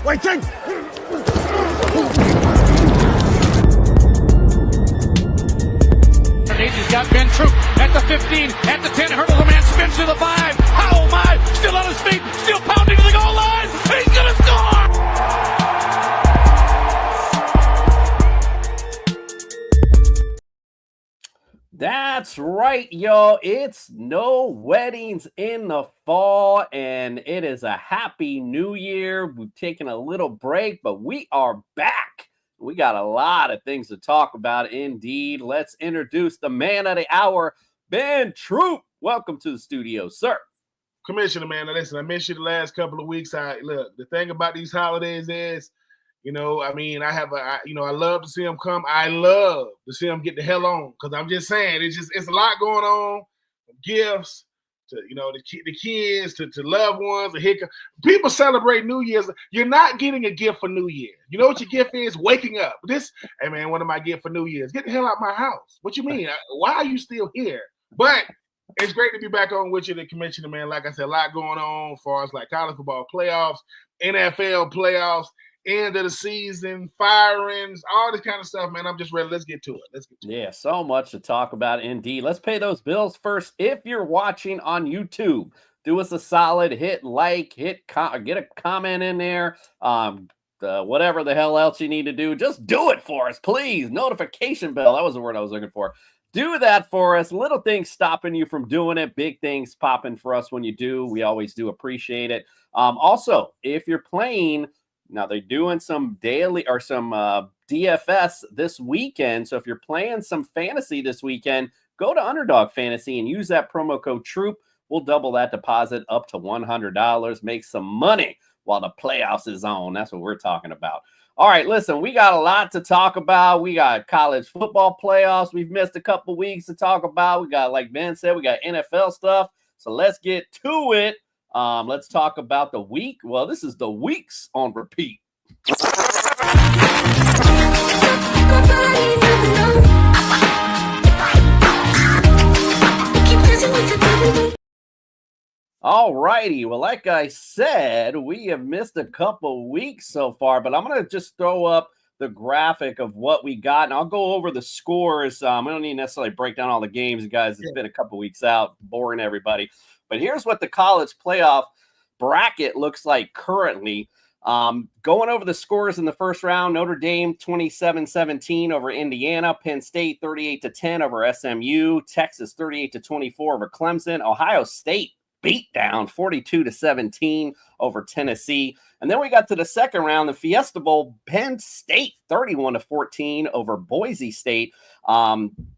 Waiting! He's got Ben Troupe at the 15, at the 10, hurdles a man, spins to the 5. Oh my! Still on his feet, still pounding to the goal line. He's gonna score! That's right, y'all. It's no weddings in the fall, and it is a happy new year. We've taken a little break, but we are back. We got a lot of things to talk about indeed. Let's introduce the man of the hour, Ben Troupe. Welcome to the studio, sir. Commissioner, man, listen, I missed you the last couple of weeks. Look, the thing about these holidays is, I love to see them come. I love to see them get the hell on, because I'm just saying, it's a lot going on. Gifts to, the kids, to loved ones, people celebrate New Year's. You're not getting a gift for New Year. You know what your gift is? Waking up. Hey man, what am I getting for New Year's? Get the hell out of my house. What you mean? Why are you still here? But it's great to be back on with you, the commissioner, man. Like I said, a lot going on as far as like college football playoffs, NFL playoffs, end of the season, firings, all this kind of stuff, man. I'm just ready. Let's get to it. Yeah, so much to talk about indeed. Let's pay those bills first. If you're watching on YouTube, do us a solid, hit like, get a comment in there. Whatever the hell else you need to do, just do it for us, please. Notification bell. That was the word I was looking for. Do that for us. Little things stopping you from doing it. Big things popping for us when you do. We always do appreciate it. Also, if you're playing, now they're doing some daily or some DFS this weekend. So if you're playing some fantasy this weekend, go to Underdog Fantasy and use that promo code Troupe. We'll double that deposit up to $100. Make some money while the playoffs is on. That's what we're talking about. All right, listen, we got a lot to talk about. We got college football playoffs. We've missed a couple weeks to talk about. We got, like Ben said, we got NFL stuff. So let's get to it. Let's talk about the week. Well, this is the weeks on repeat. All righty. Well, like I said, we have missed a couple weeks so far, but I'm going to just throw up the graphic of what we got, and I'll go over the scores. I don't need to necessarily break down all the games, guys. It's been a couple weeks out, boring everybody. But here's what the college playoff bracket looks like currently. Going over the scores in the first round, Notre Dame 27-17 over Indiana, Penn State 38-10 over SMU, Texas 38-24 over Clemson, Ohio State beat down 42-17 over Tennessee. And then we got to the second round, the Fiesta Bowl, Penn State 31-14 over Boise State,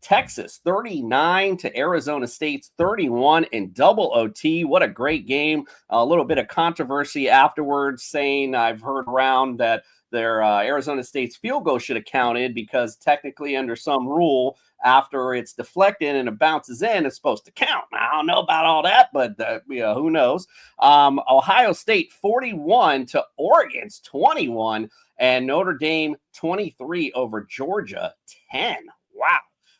Texas 39 to Arizona State's 31 in double OT. What a great game. A little bit of controversy afterwards saying, I've heard around that their Arizona State's field goal should have counted because technically under some rule, after it's deflected and it bounces in, it's supposed to count. I don't know about all that, but who knows? Ohio State 41 to Oregon's 21, and Notre Dame 23 over Georgia 10. Wow.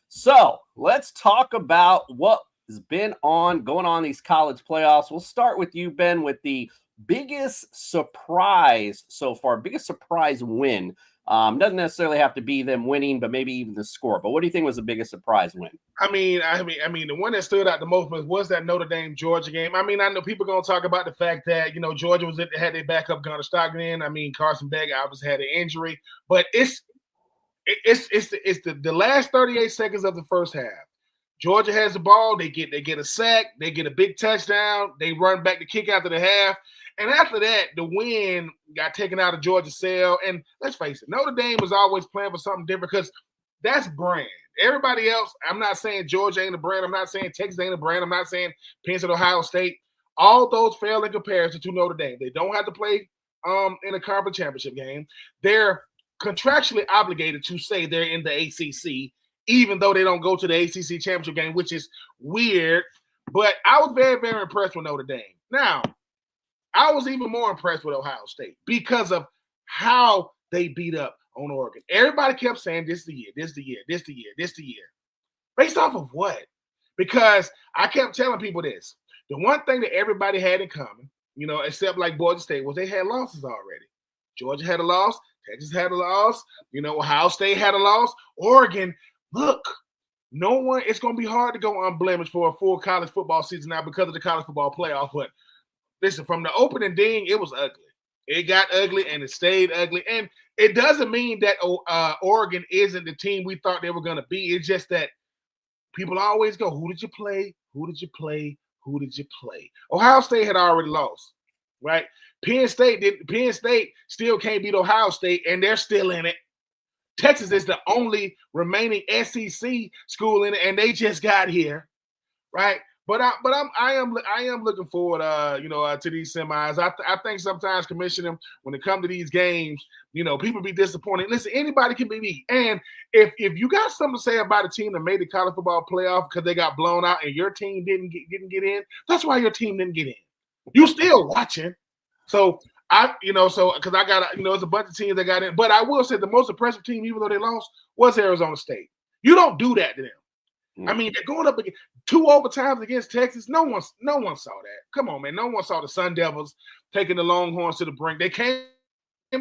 So let's talk about what has been going on these college playoffs. We'll start with you, Ben, with the biggest surprise so far, biggest surprise win. Doesn't necessarily have to be them winning, but maybe even the score. But what do you think was the biggest surprise win? I mean, the one that stood out the most was that Notre Dame Georgia game. I mean, I know people are gonna talk about the fact that Georgia had their backup Gunnar Stockton. I mean, Carson Beck obviously had an injury, but it's the last 38 seconds of the first half. Georgia has the ball. They get a sack. They get a big touchdown. They run back the kick after the half. And after that, the win got taken out of Georgia's cell. And let's face it, Notre Dame was always playing for something different because that's brand. Everybody else, I'm not saying Georgia ain't a brand. I'm not saying Texas ain't a brand. I'm not saying Penn State, Ohio State. All those fail in comparison to Notre Dame. They don't have to play in a conference championship game. They're contractually obligated to say they're in the ACC, even though they don't go to the ACC championship game, which is weird. But I was very, very impressed with Notre Dame. Now, I was even more impressed with Ohio State because of how they beat up on Oregon. Everybody kept saying, this is the year, this is the year, this is the year, this is the year. Based off of what? Because I kept telling people this. The one thing that everybody had in common, except like Boise State, was they had losses already. Georgia had a loss. Texas had a loss. Ohio State had a loss. Oregon, look, it's going to be hard to go unblemished for a full college football season now because of the college football playoff. But listen, from the opening ding, it was ugly. It got ugly and it stayed ugly. And it doesn't mean that Oregon isn't the team we thought they were going to be. It's just that people always go, who did you play? Who did you play? Who did you play? Ohio State had already lost, right? Penn State still can't beat Ohio State, and they're still in it. Texas is the only remaining SEC school in it, and they just got here, right? But I am looking forward, to these semis. I think sometimes, Commissioner, when it comes to these games, people be disappointed. Listen, anybody can be beat, and if you got something to say about a team that made the college football playoff because they got blown out and your team didn't get in, that's why your team didn't get in. You still watching, so because I got it's a bunch of teams that got in, but I will say the most impressive team, even though they lost, was Arizona State. You don't do that to them. I mean, they're going up against 2 overtimes against Texas. No one saw that. Come on, man. No one saw the Sun Devils taking the Longhorns to the brink. They came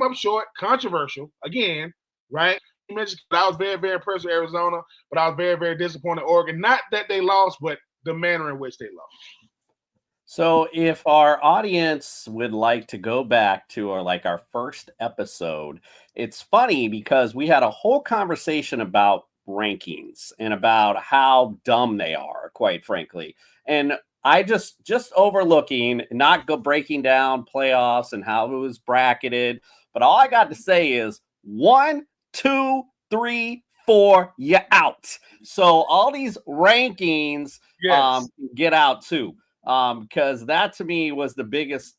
up short, controversial again, right? You mentioned I was very, very impressed with Arizona, but I was very, very disappointed in Oregon. Not that they lost, but the manner in which they lost. So if our audience would like to go back to our first episode, it's funny because we had a whole conversation about rankings and about how dumb they are, quite frankly. And I just overlooking, not breaking down playoffs and how it was bracketed, but all I got to say is 1, 2, 3, 4, you're out. So all these rankings get out too. Because that to me was the biggest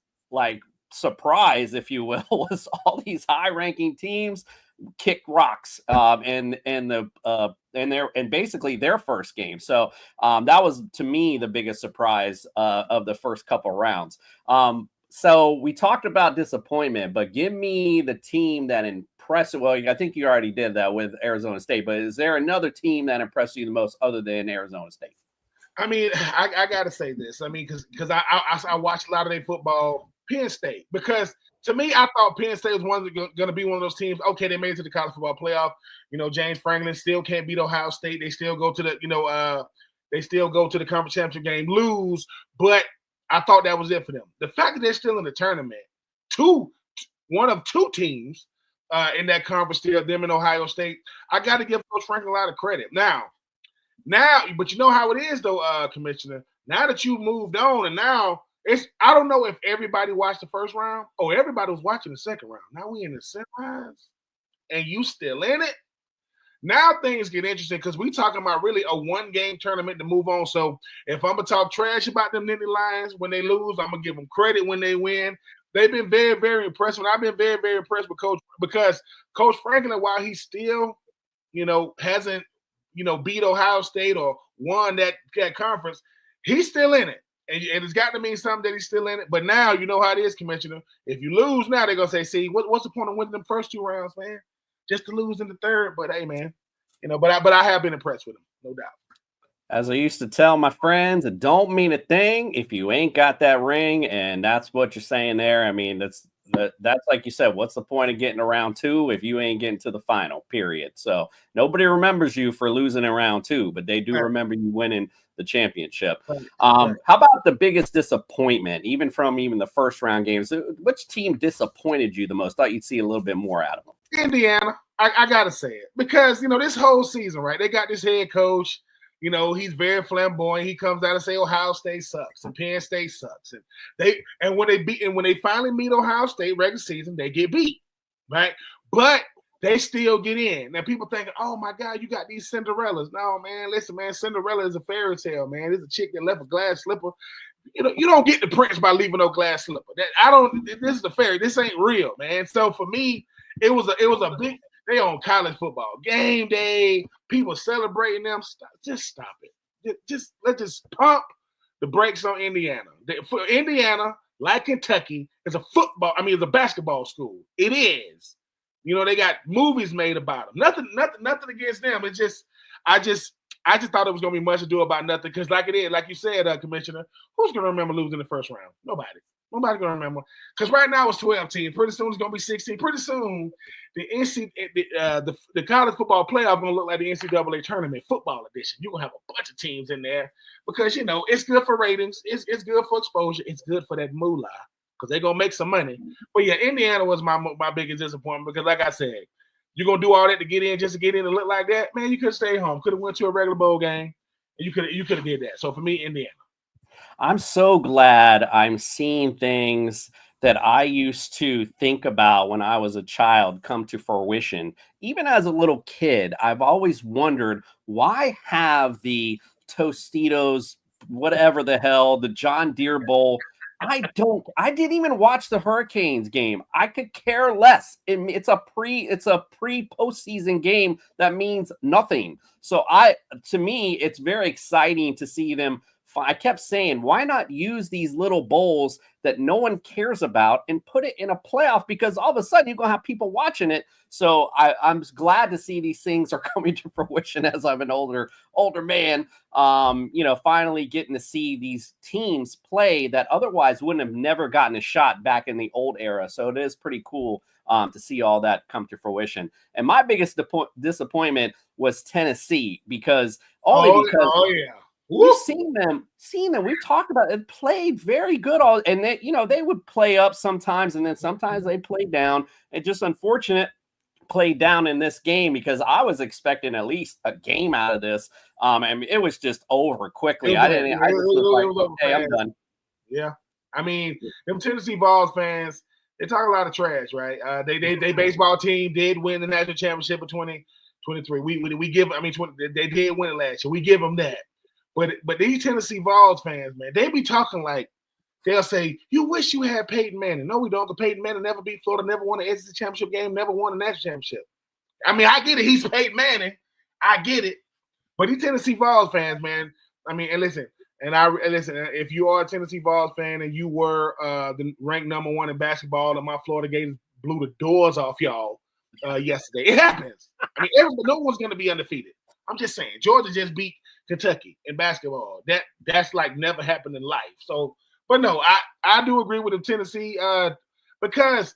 surprise, if you will, was all these high-ranking teams kick rocks and basically their first game. So that was to me the biggest surprise of the first couple rounds. So we talked about disappointment, but give me the team that impressed. Well, I think you already did that with Arizona State, but is there another team that impressed you the most other than Arizona State? I mean, I got to say this. I mean, because I watched a lot of their football, Penn State, because to me, I thought Penn State was going to be one of those teams. Okay, they made it to the college football playoff. James Franklin still can't beat Ohio State. They still go to the conference championship game, lose. But I thought that was it for them. The fact that they're still in the tournament, one of 2 teams in that conference still, them and Ohio State. I got to give Coach Franklin a lot of credit. Now, but you know how it is though, Commissioner. Now that you've moved on, and now I don't know if everybody watched the first round. Oh, everybody was watching the second round. Now we in the semis, and you still in it. Now things get interesting because we talking about really a 1-game tournament to move on. So if I'm gonna talk trash about them Nittany Lions when they lose, I'm gonna give them credit when they win. They've been very, very impressive. I've been very, very impressed with Coach, because Coach Franklin, while he still, hasn't beat Ohio State or won that conference, he's still in it. And it's got to mean something that he's still in it. But now you know how it is, Commissioner. If you lose now, they're going to say, see, what's the point of winning them first 2 rounds, man? Just to lose in the third. But, hey, man, but I have been impressed with him, no doubt. As I used to tell my friends, it don't mean a thing if you ain't got that ring. And that's what you're saying there. I mean, that's like you said, what's the point of getting to round 2 if you ain't getting to the final, period? So nobody remembers you for losing in round 2, but they do remember you winning the championship. How about the biggest disappointment, even the first round games? Which team disappointed you the most? Thought you'd see a little bit more out of them? Indiana. I got to say it because, this whole season, right, they got this head coach. He's very flamboyant. He comes out and say Ohio State sucks and Penn State sucks. And when they finally meet Ohio State regular season, they get beat, right? But they still get in. Now people thinking, oh my God, you got these Cinderellas. No, man, listen, man, Cinderella is a fairy tale, man. It's a chick that left a glass slipper. You don't get the prince by leaving no glass slipper. This is the fairy. This ain't real, man. So for me, it was a big. They on college football game day. People celebrating them. Just stop it. Let's just pump the brakes on Indiana. For Indiana, like Kentucky, is it's a basketball school. It is. They got movies made about them. Nothing against them. It's just I just thought it was gonna be much ado about nothing because like it is, like you said, Commissioner, who's gonna remember losing the first round? Nobody. Nobody's going to remember. Because right now it's 12 teams. Pretty soon it's going to be 16. Pretty soon the college football playoff is going to look like the NCAA tournament football edition. You're going to have a bunch of teams in there because, it's good for ratings. It's good for exposure. It's good for that moolah because they're going to make some money. But, yeah, Indiana was my biggest disappointment because, like I said, you're going to do all that to get in just to get in and look like that? Man, you could have stayed home. Could have went to a regular bowl game. And you could have did that. So, for me, Indiana. I'm so glad I'm seeing things that I used to think about when I was a child come to fruition. Even as a little kid, I've always wondered, why have the Tostitos, whatever the hell, the John Deere Bowl? I didn't even watch the Hurricanes game. I could care less. It's a pre-postseason game that means nothing. So to me, it's very exciting to see them. I kept saying, why not use these little bowls that no one cares about and put it in a playoff? Because all of a sudden you're going to have people watching it. So I'm glad to see these things are coming to fruition as I'm an older man, finally getting to see these teams play that otherwise wouldn't have never gotten a shot back in the old era. So it is pretty cool to see all that come to fruition. And my biggest disappointment was Tennessee because we've seen them. We've talked about it. Played very good. And they would play up sometimes, and then sometimes they played down. It's just unfortunate played down in this game because I was expecting at least a game out of this. And it was just over quickly. I'm done. Yeah, I mean, them Tennessee Vols fans, they talk a lot of trash, right? They baseball team did win the national championship of 2023. We give. I mean, they did win it last year. We give them that. But these Tennessee Vols fans, man, they be talking like they'll say, "You wish you had Peyton Manning." No, we don't. Because Peyton Manning never beat Florida, never won an SEC championship game, never won a national championship. I mean, I get it. He's Peyton Manning. I get it. But these Tennessee Vols fans, man, I mean, and listen, if you are a Tennessee Vols fan and you were the ranked number 1 in basketball and my Florida Gators blew the doors off y'all yesterday, it happens. I mean, no one's going to be undefeated. I'm just saying, Georgia just beat Kentucky in basketball. That's like never happened in life. So, but no, I do agree with the Tennessee because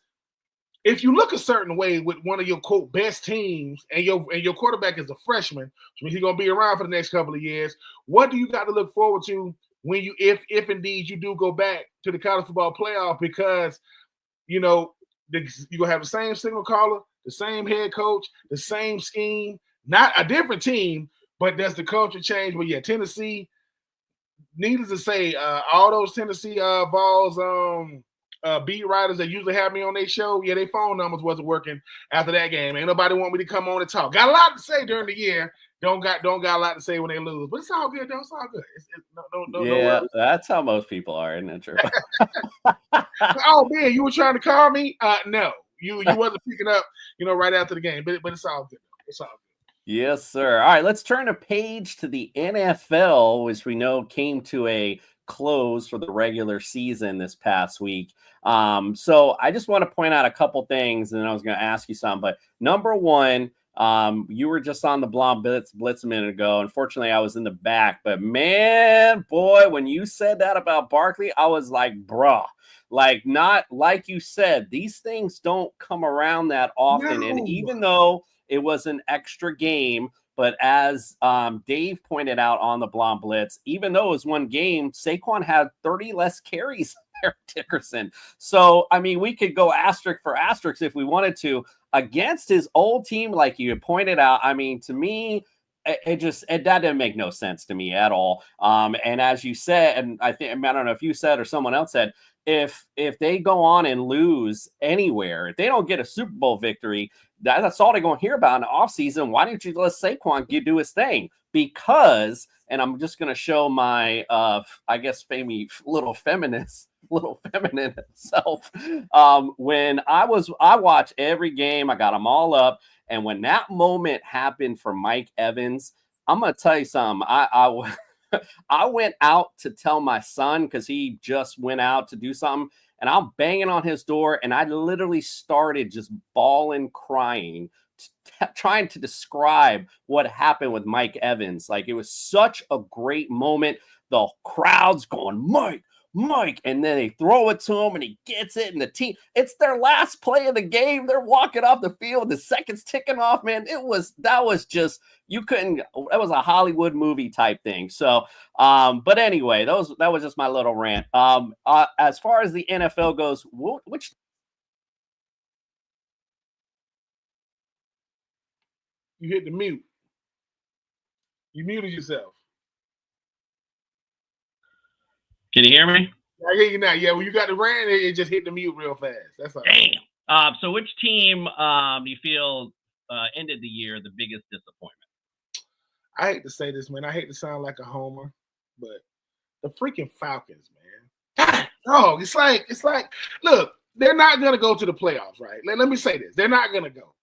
if you look a certain way with one of your quote best teams and your quarterback is a freshman, so he's gonna be around for the next couple of years, what do you got to look forward to when you if indeed you do go back to the college football playoff? Because you're gonna have the same signal caller, the same head coach, the same scheme. Not a different team, but does the culture change? But yeah, Tennessee, needless to say, all those Tennessee Vols beat writers that usually have me on their show, yeah, their phone numbers wasn't working after that game. Ain't nobody want me to come on and talk. Got a lot to say during the year. Don't got a lot to say when they lose. But it's all good, though. It's all good. No that's how most people are, isn't it true? Oh, man, you were trying to call me? No. You wasn't picking up, right after the game. But it's all good. It's all good. Yes, sir. All right, let's turn a page to the NFL, which we know came to a close for the regular season this past week. So I just want to point out a couple things, and then I was going to ask you some. But number one, you were just on the Blonde Blitz a minute ago. Unfortunately, I was in the back. But man, boy, when you said that about Barkley, I was like, bruh. Like, not like you said, these things don't come around that often. No. And even though it was an extra game, but as Dave pointed out on the Blonde Blitz, even though it was one game, Saquon had 30 less carries there, Dickerson. So, I mean, we could go asterisk for asterisk if we wanted to against his old team, like you pointed out. I mean, to me, that didn't make no sense to me at all. And as you said, and I don't know if you said or someone else said, if they go on and lose anywhere, if they don't get a Super Bowl victory, that's all they're going to hear about in the offseason. Why don't you let Saquon do his thing? Because, and I'm just going to show my, I guess, little feminine self. When I watch every game, I got them all up. And when that moment happened for Mike Evans, I'm going to tell you something. I went out to tell my son because he just went out to do something, and I'm banging on his door, and I literally started just bawling, crying, trying to describe what happened with Mike Evans. Like, it was such a great moment. The crowd's going, Mike, Mike, and then they throw it to him and he gets it, and the team, it's their last play of the game. They're walking off the field, the seconds ticking off, man. That was just, you couldn't, that was a Hollywood movie type thing. So, but anyway, that was just my little rant. As far as the NFL goes, which you hit the mute. You muted yourself. Can you hear me? I hear you now. Yeah, when you got the rant, it just hit the mute real fast. That's all. Damn. So which team do you feel ended the year the biggest disappointment? I hate to say this, man. I hate to sound like a homer, but the freaking Falcons, man. Oh, it's like, look, they're not gonna go to the playoffs, right? Let me say this. They're not gonna go.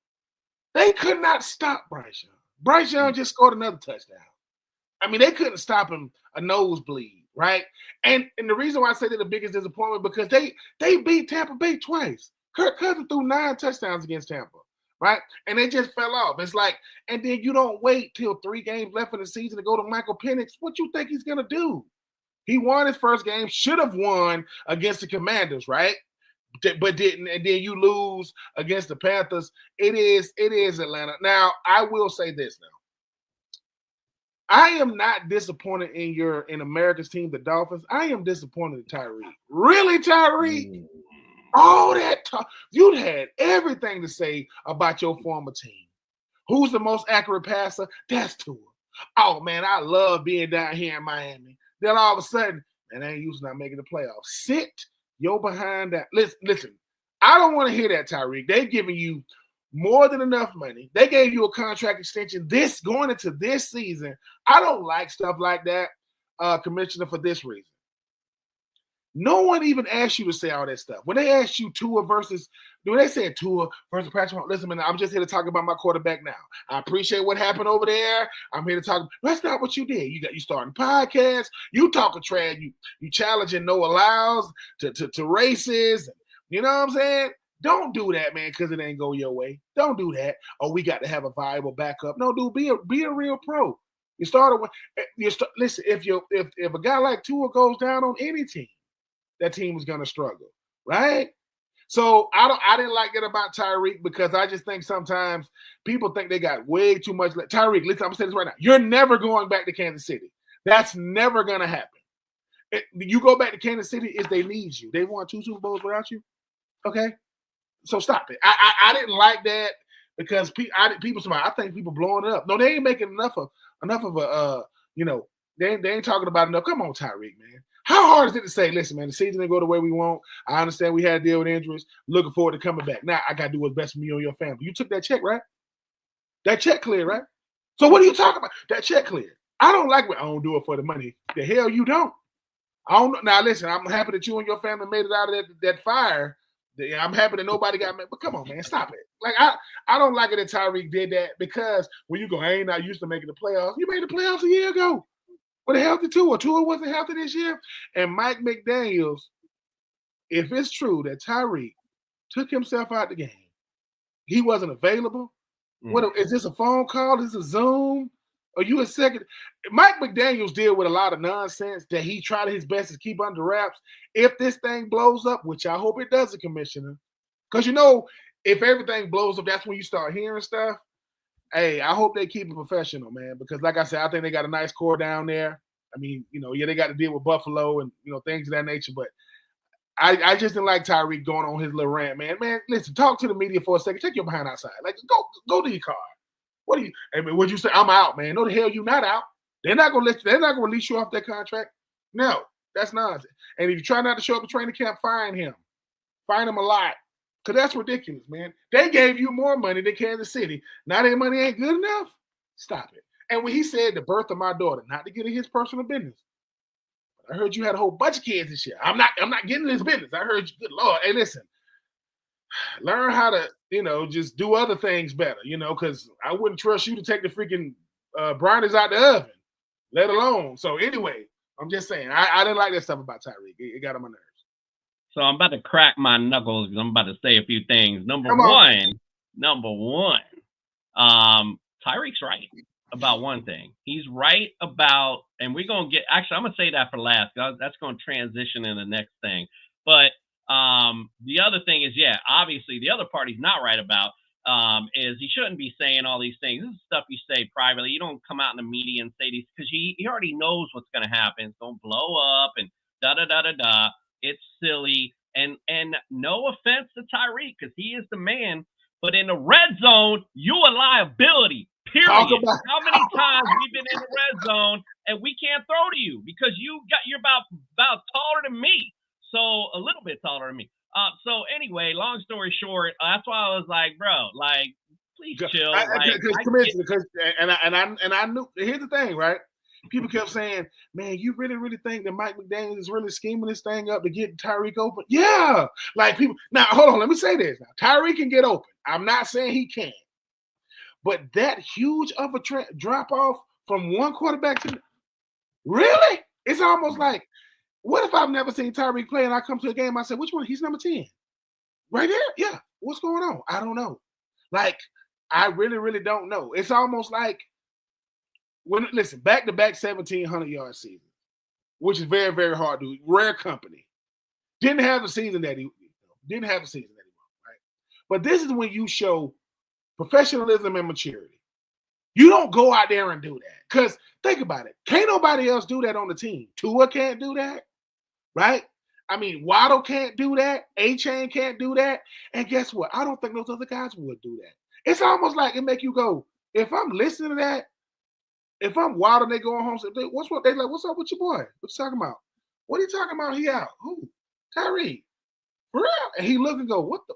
They could not stop Bryce Young. Bryce Young just scored another touchdown. I mean, they couldn't stop him a nosebleed, right? And the reason why I say they're the biggest disappointment, because they beat Tampa Bay twice. Kirk Cousins threw 9 touchdowns against Tampa, right? And they just fell off. It's like, and then you don't wait till 3 games left in the season to go to Michael Penix. What you think he's gonna do? He won his first game, should have won against the Commanders, right? But didn't, and then you lose against the Panthers. It is Atlanta. Now, I will say this now. I am not disappointed in America's team, the Dolphins. I am disappointed in Tyreek. Really, Tyreek? All that talk. You'd had everything to say about your former team. Who's the most accurate passer? That's Tua. Oh, man, I love being down here in Miami. Then all of a sudden, man, I ain't used to not making the playoffs. Sit your behind that. Listen, I don't want to hear that, Tyreek. They've given you more than enough money. They gave you a contract extension going into this season. I don't like stuff like that, Commissioner, for this reason. No one even asked you to say all that stuff. When they asked you Tua versus, when they said Tua versus Patrick Mahomes, listen, man, I'm just here to talk about my quarterback now. I appreciate what happened over there. I'm here to talk. That's not what you did. You starting podcasts. You talking trash. You challenging Noah Lyles to races. You know what I'm saying? Don't do that, man, because it ain't go your way. Don't do that. Oh, we got to have a viable backup. No, dude, be a real pro. Listen, if a guy like Tua goes down on any team, that team is going to struggle, right? So I didn't like that about Tyreek, because I just think sometimes people think they got way too much. Tyreek, listen, I'm going to say this right now. You're never going back to Kansas City. That's never going to happen. You go back to Kansas City if they need you. They won 2 Super Bowls without you, okay? So stop it. I didn't like that, because people say, I think people blowing it up. No, they ain't making enough of a they ain't talking about enough. Come on, Tyreek, man. How hard is it to say, listen, man, the season didn't go the way we want. I understand we had to deal with injuries. Looking forward to coming back. Now I got to do what's best for you and your family. You took that check, right? That check cleared, right? So what are you talking about? That check cleared. I don't like it. I don't do it for the money. The hell you don't. I don't know. Now listen, I'm happy that you and your family made it out of that fire. I'm happy that nobody got mad. But come on, man, stop it. Like I don't like it that Tyreek did that, because when you go, I ain't not used to making the playoffs. You made the playoffs a year ago. With a healthy Tua. Tua wasn't healthy this year. And Mike McDaniels, if it's true that Tyreek took himself out the game, he wasn't available. What is this, a phone call? Is this a Zoom? Are you a second? Mike McDaniels deal with a lot of nonsense that he tried his best to keep under wraps. If this thing blows up, which I hope it does, Commissioner, because if everything blows up, that's when you start hearing stuff. Hey, I hope they keep it professional, man, because like I said, I think they got a nice core down there. I mean, they got to deal with Buffalo and, things of that nature. But I just didn't like Tyreek going on his little rant, man. Man, listen, talk to the media for a second. Take your behind outside. Like, go to your car. What do you, I mean, would you say, I'm out, man? No, the hell you not out. They're not going to release you off that contract. No, that's nonsense. And if you try not to show up at training camp, fine him. Fine him a lot. Because that's ridiculous, man. They gave you more money than Kansas City. Now their money ain't good enough? Stop it. And when he said the birth of my daughter, not to get in his personal business, but I heard you had a whole bunch of kids this year. I'm not getting in his business. I heard you, good Lord. Hey, listen, learn how to, just do other things better, because I wouldn't trust you to take the freaking brownies out the oven, let alone. So anyway, I'm just saying, I didn't like that stuff about Tyreek. It got on my nerves. So I'm about to crack my knuckles because I'm about to say a few things. Number one, Tyreek's right. about one thing. He's right about, and we're gonna get. Actually, I'm gonna say that for last. That's gonna transition in the next thing. But the other thing is, yeah, obviously the other part he's not right about is he shouldn't be saying all these things. This is stuff you say privately. You don't come out in the media and say these because he already knows what's gonna happen. It's gonna blow up and da da da da da. It's silly. And no offense to Tyreek because he is the man, but in the red zone, you a liability. Period. How many times we've been in the red zone and we can't throw to you because you're about taller than me, so a little bit taller than me. So anyway, long story short, that's why I was like, bro, like, please chill. I knew. Here's the thing, right? People kept saying, man, you really think that Mike McDaniel is really scheming this thing up to get Tyreek open? Yeah. Like people. Now, hold on. Let me say this. Now, Tyreek can get open. I'm not saying he can't. But that huge of a drop off from one quarterback to really? It's almost like, what if I've never seen Tyreek play and I come to a game, I say, which one? He's number 10. Right there? Yeah. What's going on? I don't know. Like, I really don't know. It's almost like, listen, back-to-back 1,700-yard season, which is very, very hard to do. Rare company. Didn't have the season that he wanted, right? But this is when you show professionalism and maturity. You don't go out there and do that. Because think about it. Can't nobody else do that on the team. Tua can't do that, right? I mean, Waddle can't do that. A-Chain can't do that. And guess what? I don't think those other guys would do that. It's almost like it make you go, if I'm listening to that, if I'm Waddle and they going home, they like, what's up with your boy? What you talking about? What are you talking about? He out. Who? Tyreek. For real? And he look and go, what the?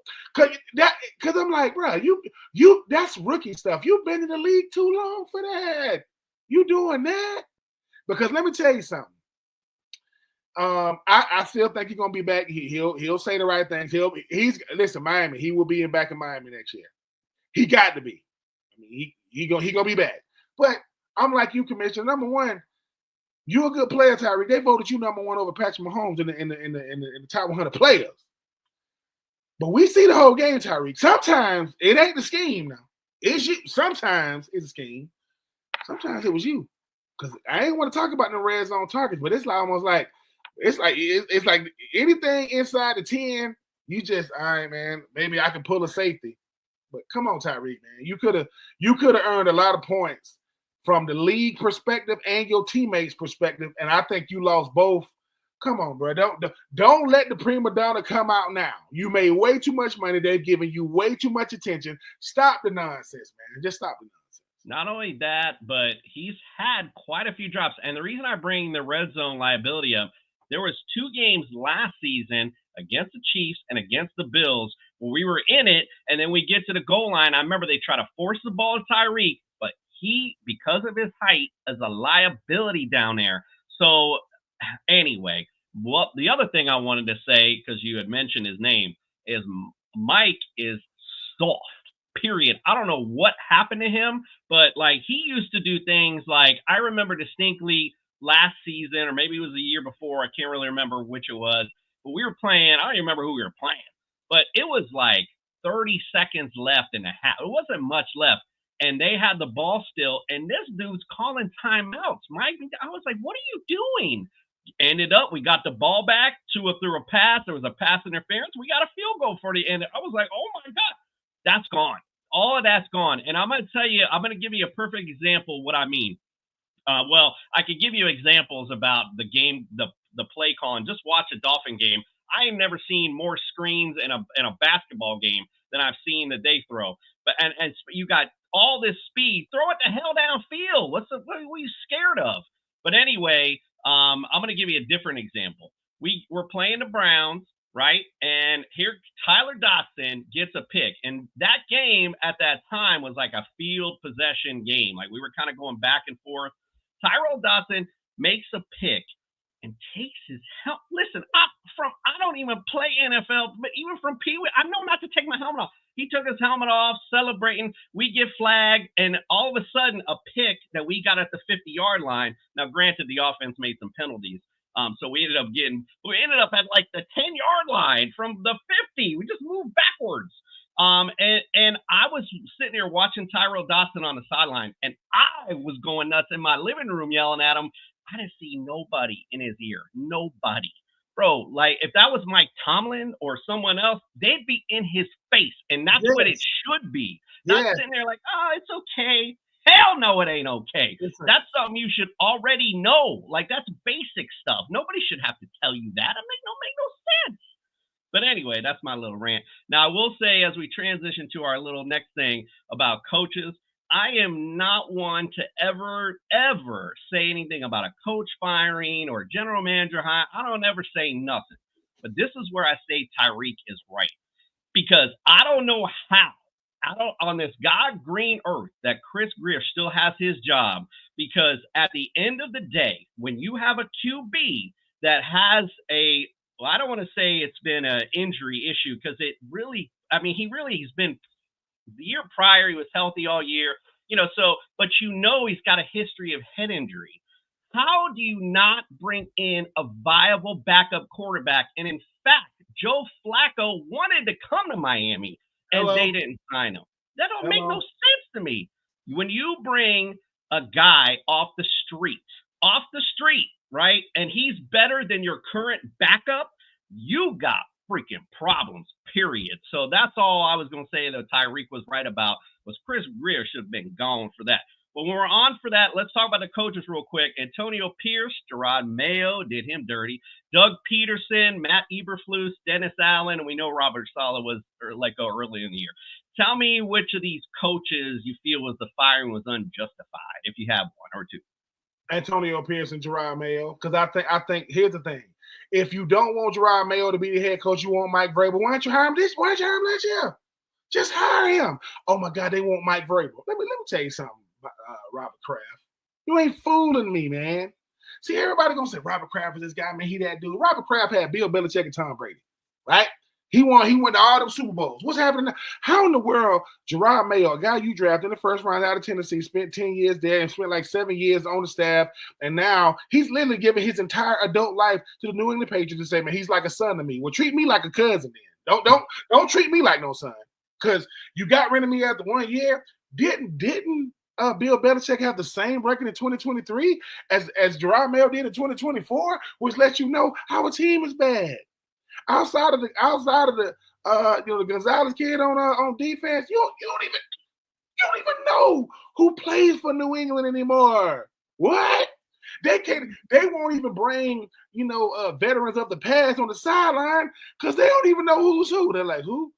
Because I'm like, bro, you that's rookie stuff. You've been in the league too long for that. You doing that? Because let me tell you something. I still think he's gonna be back. He'll say the right things. Listen, Miami. He will be back in Miami next year. He got to be. I mean, he gonna be back. But I'm like you, Commissioner. Number one, you're a good player, Tyreek. They voted you number one over Patrick Mahomes in the top 100 players. But we see the whole game, Tyreek. Sometimes it ain't the scheme now. It's you. Sometimes it's a scheme. Sometimes it was you. Because I ain't want to talk about the red zone targets, but it's like almost like it's like anything inside the 10, you just, all right, man, maybe I can pull a safety. But come on, Tyreek, man. You could have earned a lot of points from the league perspective and your teammates' perspective, and I think you lost both. Come on, bro. Don't let the prima donna come out now. You made way too much money. They've given you way too much attention. Stop the nonsense, man. Just stop the nonsense. Not only that, but he's had quite a few drops. And the reason I bring the red zone liability up, there was 2 games last season against the Chiefs and against the Bills where we were in it, and then we get to the goal line. I remember they try to force the ball to Tyreek, but he, because of his height, is a liability down there. So anyway, well, the other thing I wanted to say, because you had mentioned his name, is Mike is soft, period. I don't know what happened to him, but like he used to do things like, I remember distinctly last season, or maybe it was the year before, I can't really remember which it was, but we were playing, I don't even remember who we were playing, but it was like 30 seconds left in the half. It wasn't much left. And they had the ball still, and this dude's calling timeouts. Mike, I was like, what are you doing? Ended up, we got the ball back. Tua threw a pass. There was a pass interference. We got a field goal for the end. I was like, oh my God, that's gone. All of that's gone. And I'm going to tell you, I'm going to give you a perfect example of what I mean. Well, I could give you examples about the game, the play calling. Just watch a Dolphin game. I have never seen more screens in a basketball game than I've seen that they throw. But and you got all this speed. Throw it the hell downfield. What are you scared of? But anyway, I'm going to give you a different example. We're playing the Browns, right? And here Tyler Dotson gets a pick. And that game at that time was like a field possession game. Like we were kind of going back and forth. Tyrell Dotson makes a pick and takes his helmet. Listen, I don't even play NFL, but even from Pee Wee, I know not to take my helmet off. He took his helmet off, celebrating. We get flagged, and all of a sudden, a pick that we got at the 50-yard line. Now, granted, the offense made some penalties, so we ended up at like the 10-yard line from the 50. We just moved backwards. And I was sitting there watching Tyrell Dawson on the sideline, and I was going nuts in my living room yelling at him. I didn't see nobody in his ear. Nobody. Bro, like if that was Mike Tomlin or someone else, they'd be in his face. And that's what it should be. Not sitting there like, oh, it's okay. Hell no, it ain't okay. That's something you should already know. Like that's basic stuff. Nobody should have to tell you that. It make no sense. But anyway, that's my little rant. Now, I will say as we transition to our little next thing about coaches, I am not one to ever say anything about a coach firing or general manager hire. I don't ever say nothing. But this is where I say Tyreek is right. Because I don't know how, on this God green earth, that Chris Grier still has his job. Because at the end of the day, when you have a QB that has well, I don't want to say it's been an injury issue because he's been the year prior, he was healthy all year, but he's got a history of head injury. How do you not bring in a viable backup quarterback? And in fact, Joe Flacco wanted to come to Miami and they didn't sign him. That don't make no sense to me. When you bring a guy off the street, right? And he's better than your current backup, you got freaking problems, period. So that's all I was going to say that Tyreek was right about, was Chris Grier should have been gone for that. But when we're on for that, let's talk about the coaches real quick. Antonio Pierce, Gerard Mayo did him dirty. Doug Peterson, Matt Eberflus, Dennis Allen, and we know Robert Saleh was let go early in the year. Tell me which of these coaches you feel the firing was unjustified, if you have one or two. Antonio Pierce and Gerard Mayo, because I think here's the thing: if you don't want Gerard Mayo to be the head coach, you want Mike Vrabel. Why don't you hire him Why didn't you hire him last year? Just hire him. Oh my God, they want Mike Vrabel. Let me tell you something, Robert Kraft. You ain't fooling me, man. See, everybody gonna say Robert Kraft is this guy, man. He that dude. Robert Kraft had Bill Belichick and Tom Brady, right? He went to all them Super Bowls. What's happening now? How in the world, Gerard Mayo, a guy you drafted in the first round out of Tennessee, spent 10 years there and spent like 7 years on the staff, and now he's literally giving his entire adult life to the New England Patriots and say, man, he's like a son to me. Well, treat me like a cousin then. Don't treat me like no son. Because you got rid of me after 1 year. Didn't Bill Belichick have the same record in 2023 as Gerard Mayo did in 2024, which lets you know our team is bad. Outside of the Gonzalez kid on defense, you don't even know who plays for New England anymore. What? They won't even bring veterans of the past on the sideline because they don't even know who's who. They're like, who?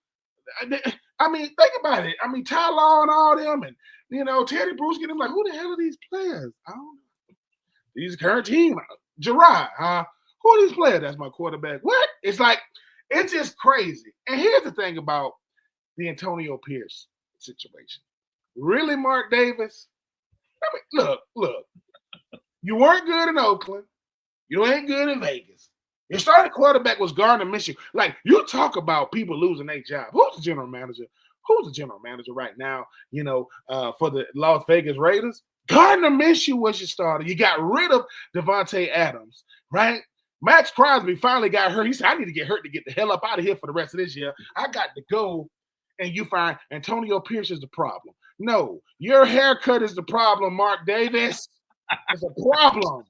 I mean, think about it. I mean, Ty Law and all them, and Teddy Bruschi. I'm like, who the hell are these players? I don't know. These current team, Gerard, huh? Who are these players? That's my quarterback. What? It's like, it's just crazy. And here's the thing about the Antonio Pierce situation. Really, Mark Davis? I mean, look. You weren't good in Oakland. You ain't good in Vegas. Your starting quarterback was Gardner Minshew. Like, you talk about people losing their job. Who's the general manager? Who's the general manager right now, for the Las Vegas Raiders? Gardner Minshew was your starter. You got rid of Devontae Adams, right? Max Crosby finally got hurt. He said, I need to get hurt to get the hell up out of here for the rest of this year. I got to go. And you find Antonio Pierce is the problem. No, your haircut is the problem, Mark Davis. It's a problem.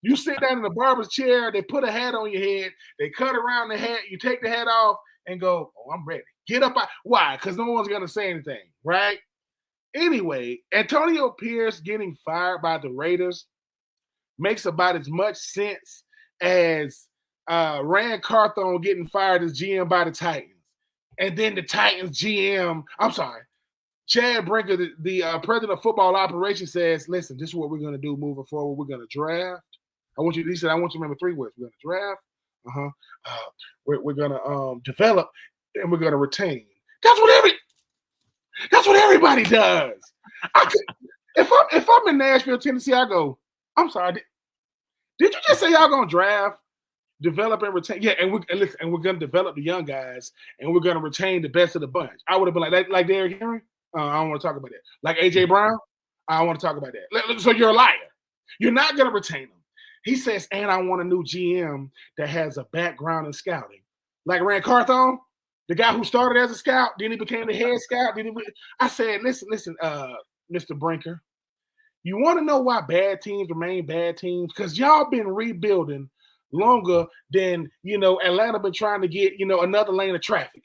You sit down in the barber's chair, they put a hat on your head, they cut around the hat, you take the hat off and go, oh, I'm ready. Get up. Why? Because no one's going to say anything, right? Anyway, Antonio Pierce getting fired by the Raiders makes about as much sense as Rand Carthon getting fired as GM by the Titans. And then the Titans GM, Chad Brinker, the president of football operations says, listen, this is what we're going to do moving forward. We're going to draft. He said, I want you to remember 3 words. We're going to draft. We're going to develop, and we're going to retain. That's what everybody does. If I'm in Nashville, Tennessee, I go, I'm sorry. Did you just say y'all going to draft, develop, and retain? Yeah, and we're going to develop the young guys, and we're going to retain the best of the bunch. I would have been like Derrick Henry. I don't want to talk about that. Like A.J. Brown. I don't want to talk about that. So you're a liar. You're not going to retain them. He says, and I want a new GM that has a background in scouting. Like Rand Carthon. The guy who started as a scout, then he became the head scout. I said, listen, Mr. Brinker, you want to know why bad teams remain bad teams? Because y'all been rebuilding longer than, Atlanta been trying to get, another lane of traffic.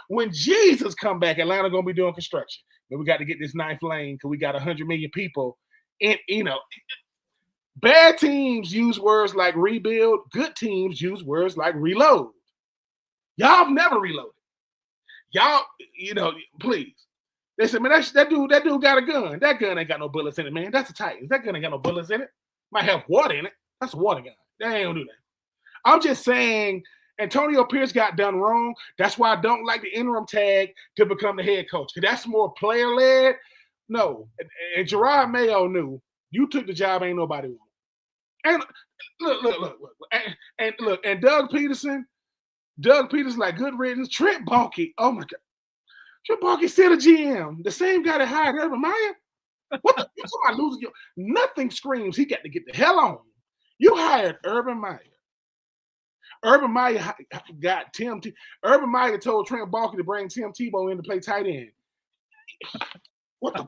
When Jesus come back, Atlanta going to be doing construction. But we got to get this 9th lane because we got 100 million people. And, bad teams use words like rebuild. Good teams use words like reload. Y'all have never reloaded. Y'all, please. They said, man, that dude got a gun. That gun ain't got no bullets in it, man. That's a Titans. That gun ain't got no bullets in it. Might have water in it. That's a water gun. They ain't gonna do that. I'm just saying Antonio Pierce got done wrong. That's why I don't like the interim tag to become the head coach. Because that's more player-led. No. And Gerard Mayo knew you took the job, ain't nobody want. And look. And Doug Peterson like good riddance. Trent Baalke. Oh my God. Trent Baalke still a GM. The same guy that hired Urban Meyer. What the? You talking about losing your? Nothing screams he got to get the hell on. You hired Urban Meyer. Urban Meyer got Tim. Urban Meyer told Trent Baalke to bring Tim Tebow in to play tight end. What the?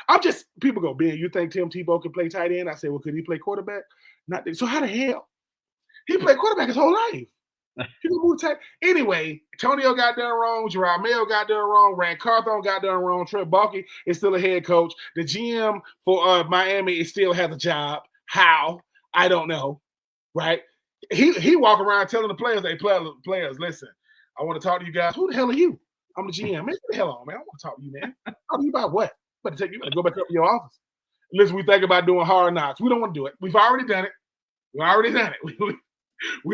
I'm just people go, Ben, you think Tim Tebow can play tight end? I said, well, could he play quarterback? Not so. How the hell? He played quarterback his whole life. He can move tight. Anyway, Antonio got done wrong. Gerard Mayo got done wrong. Rand Carthon got done wrong. Trent Baalke is still a head coach. The GM for Miami still has a job. How? I don't know. Right? He walk around telling the players, hey, players, listen, I want to talk to you guys. Who the hell are you? I'm the GM. Man, get the hell on, man. I want to talk to you, man. Talk to you about what? You better go back up to your office. Listen, we think about doing hard knocks. We don't want to do it. We've already done it. We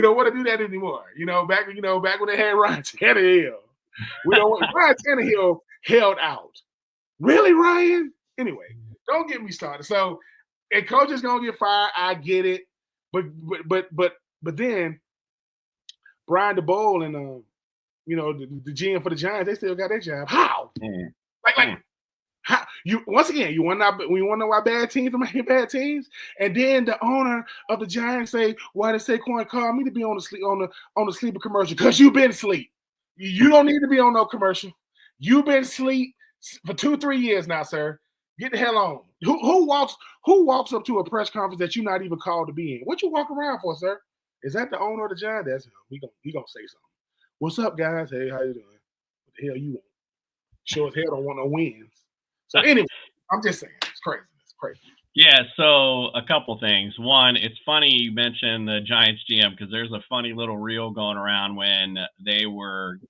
don't want to do that anymore. Back when they had Ryan Tannehill. We don't want Ryan Tannehill held out. Really, Ryan? Anyway, don't get me started. So, a coach is gonna get fired. I get it, but then Brian DeBoer and the GM for the Giants, they still got their job. How? Mm. Like how you once again you want to know why bad teams are making bad teams, and then the owner of the Giants say, why did Saquon call me to be on the sleeper commercial? Because you've been asleep. You don't need to be on no commercial. You've been asleep for 2-3 years now, sir. Get the hell on. Who walks up to a press conference that you're not even called to be in? What you walk around for, sir? Is that the owner of the Giants? That's him. He gonna say something. What's up, guys? Hey, how you doing? What the hell you want? Sure as hell don't want no wins. So anyway, I'm just saying, it's crazy. It's crazy. Yeah, so a couple things. One, it's funny you mentioned the Giants GM because there's a funny little reel going around when they were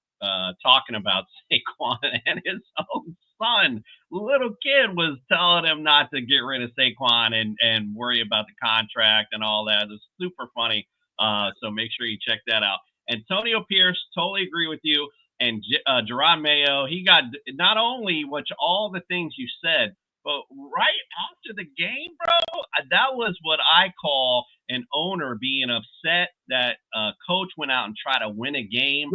talking about Saquon and his own son. Little kid was telling him not to get rid of Saquon and worry about the contract and all that. It's super funny. So make sure you check that out. Antonio Pierce, totally agree with you. And Gerard Mayo, he got not only all the things you said, but right after the game, bro, that was what I call an owner being upset that a coach went out and tried to win a game.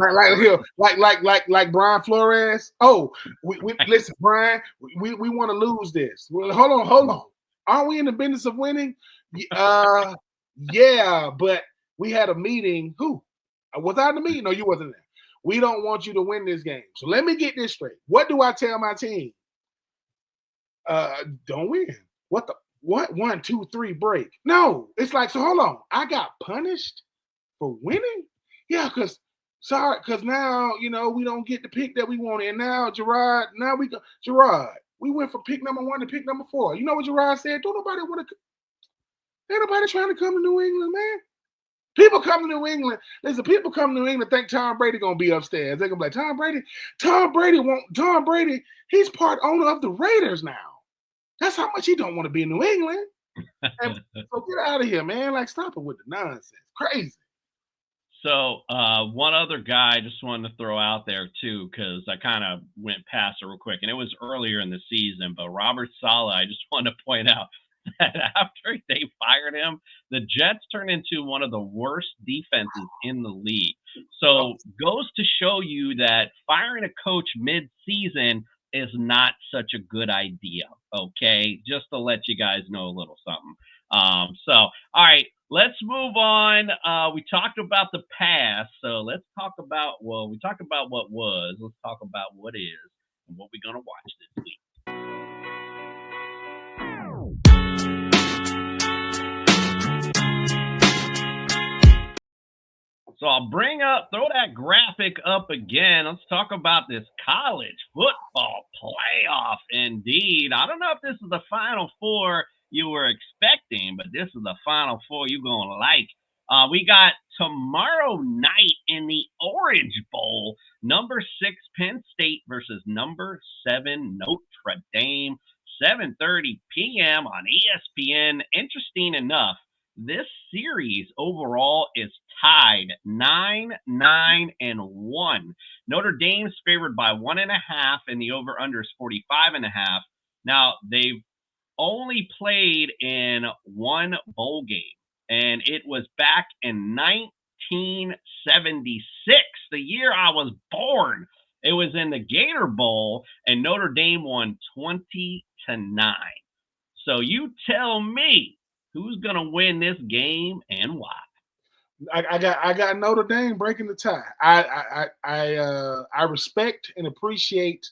Like Brian Flores. Oh, we listen, Brian, we want to lose this. Well, hold on. Aren't we in the business of winning? Yeah, but we had a meeting. Who? Was I in the meeting? No, you wasn't there. We don't want you to win this game. So let me get this straight. What do I tell my team? Don't win. What? 1, 2, 3 break. No, it's like, so hold on. I got punished for winning? Yeah, because now, we don't get the pick that we wanted. And now, Gerard, we went from pick number 1 to pick number 4. You know what Gerard said? Ain't nobody trying to come to New England, man. People come to New England. Listen, people come to New England think Tom Brady gonna be upstairs. They're gonna be like, Tom Brady, he's part owner of the Raiders now. That's how much he don't want to be in New England. And so get out of here, man. Like, stop it with the nonsense. Crazy. So one other guy I just wanted to throw out there too, because I kind of went past it real quick, and it was earlier in the season, but Robert Saleh, I just wanted to point out that after they fired him, the Jets turned into one of the worst defenses in the league. So goes to show you that firing a coach mid-season is not such a good idea, okay? Just to let you guys know a little something. So, all right, let's move on. We talked about the past, so let's talk about, well, we talked about what was. Let's talk about what is and what we're going to watch this week. So I'll throw that graphic up again. Let's talk about this college football playoff. Indeed. I don't know if this is the Final Four you were expecting, but this is the Final Four you're going to like. We got tomorrow night in the Orange Bowl, number 6 Penn State versus number 7 Notre Dame, 7:30 p.m. on ESPN. Interesting enough, this series overall is tied 9-1. Notre Dame's favored by 1.5, and the over/under is 45.5. Now, they've only played in one bowl game, and it was back in 1976, the year I was born. It was in the Gator Bowl, and Notre Dame won 20-9. So you tell me, who's going to win this game and why? I got Notre Dame breaking the tie. I respect and appreciate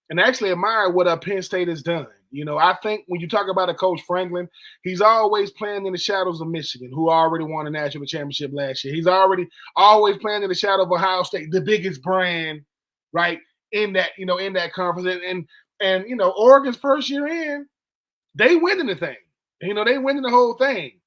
and actually admire what Penn State has done. You know, I think when you talk about a Coach Franklin, he's always playing in the shadows of Michigan, who already won a national championship last year. He's always playing in the shadow of Ohio State, the biggest brand, right, in that conference. And Oregon's first year in, they winning the thing. They winning the whole thing.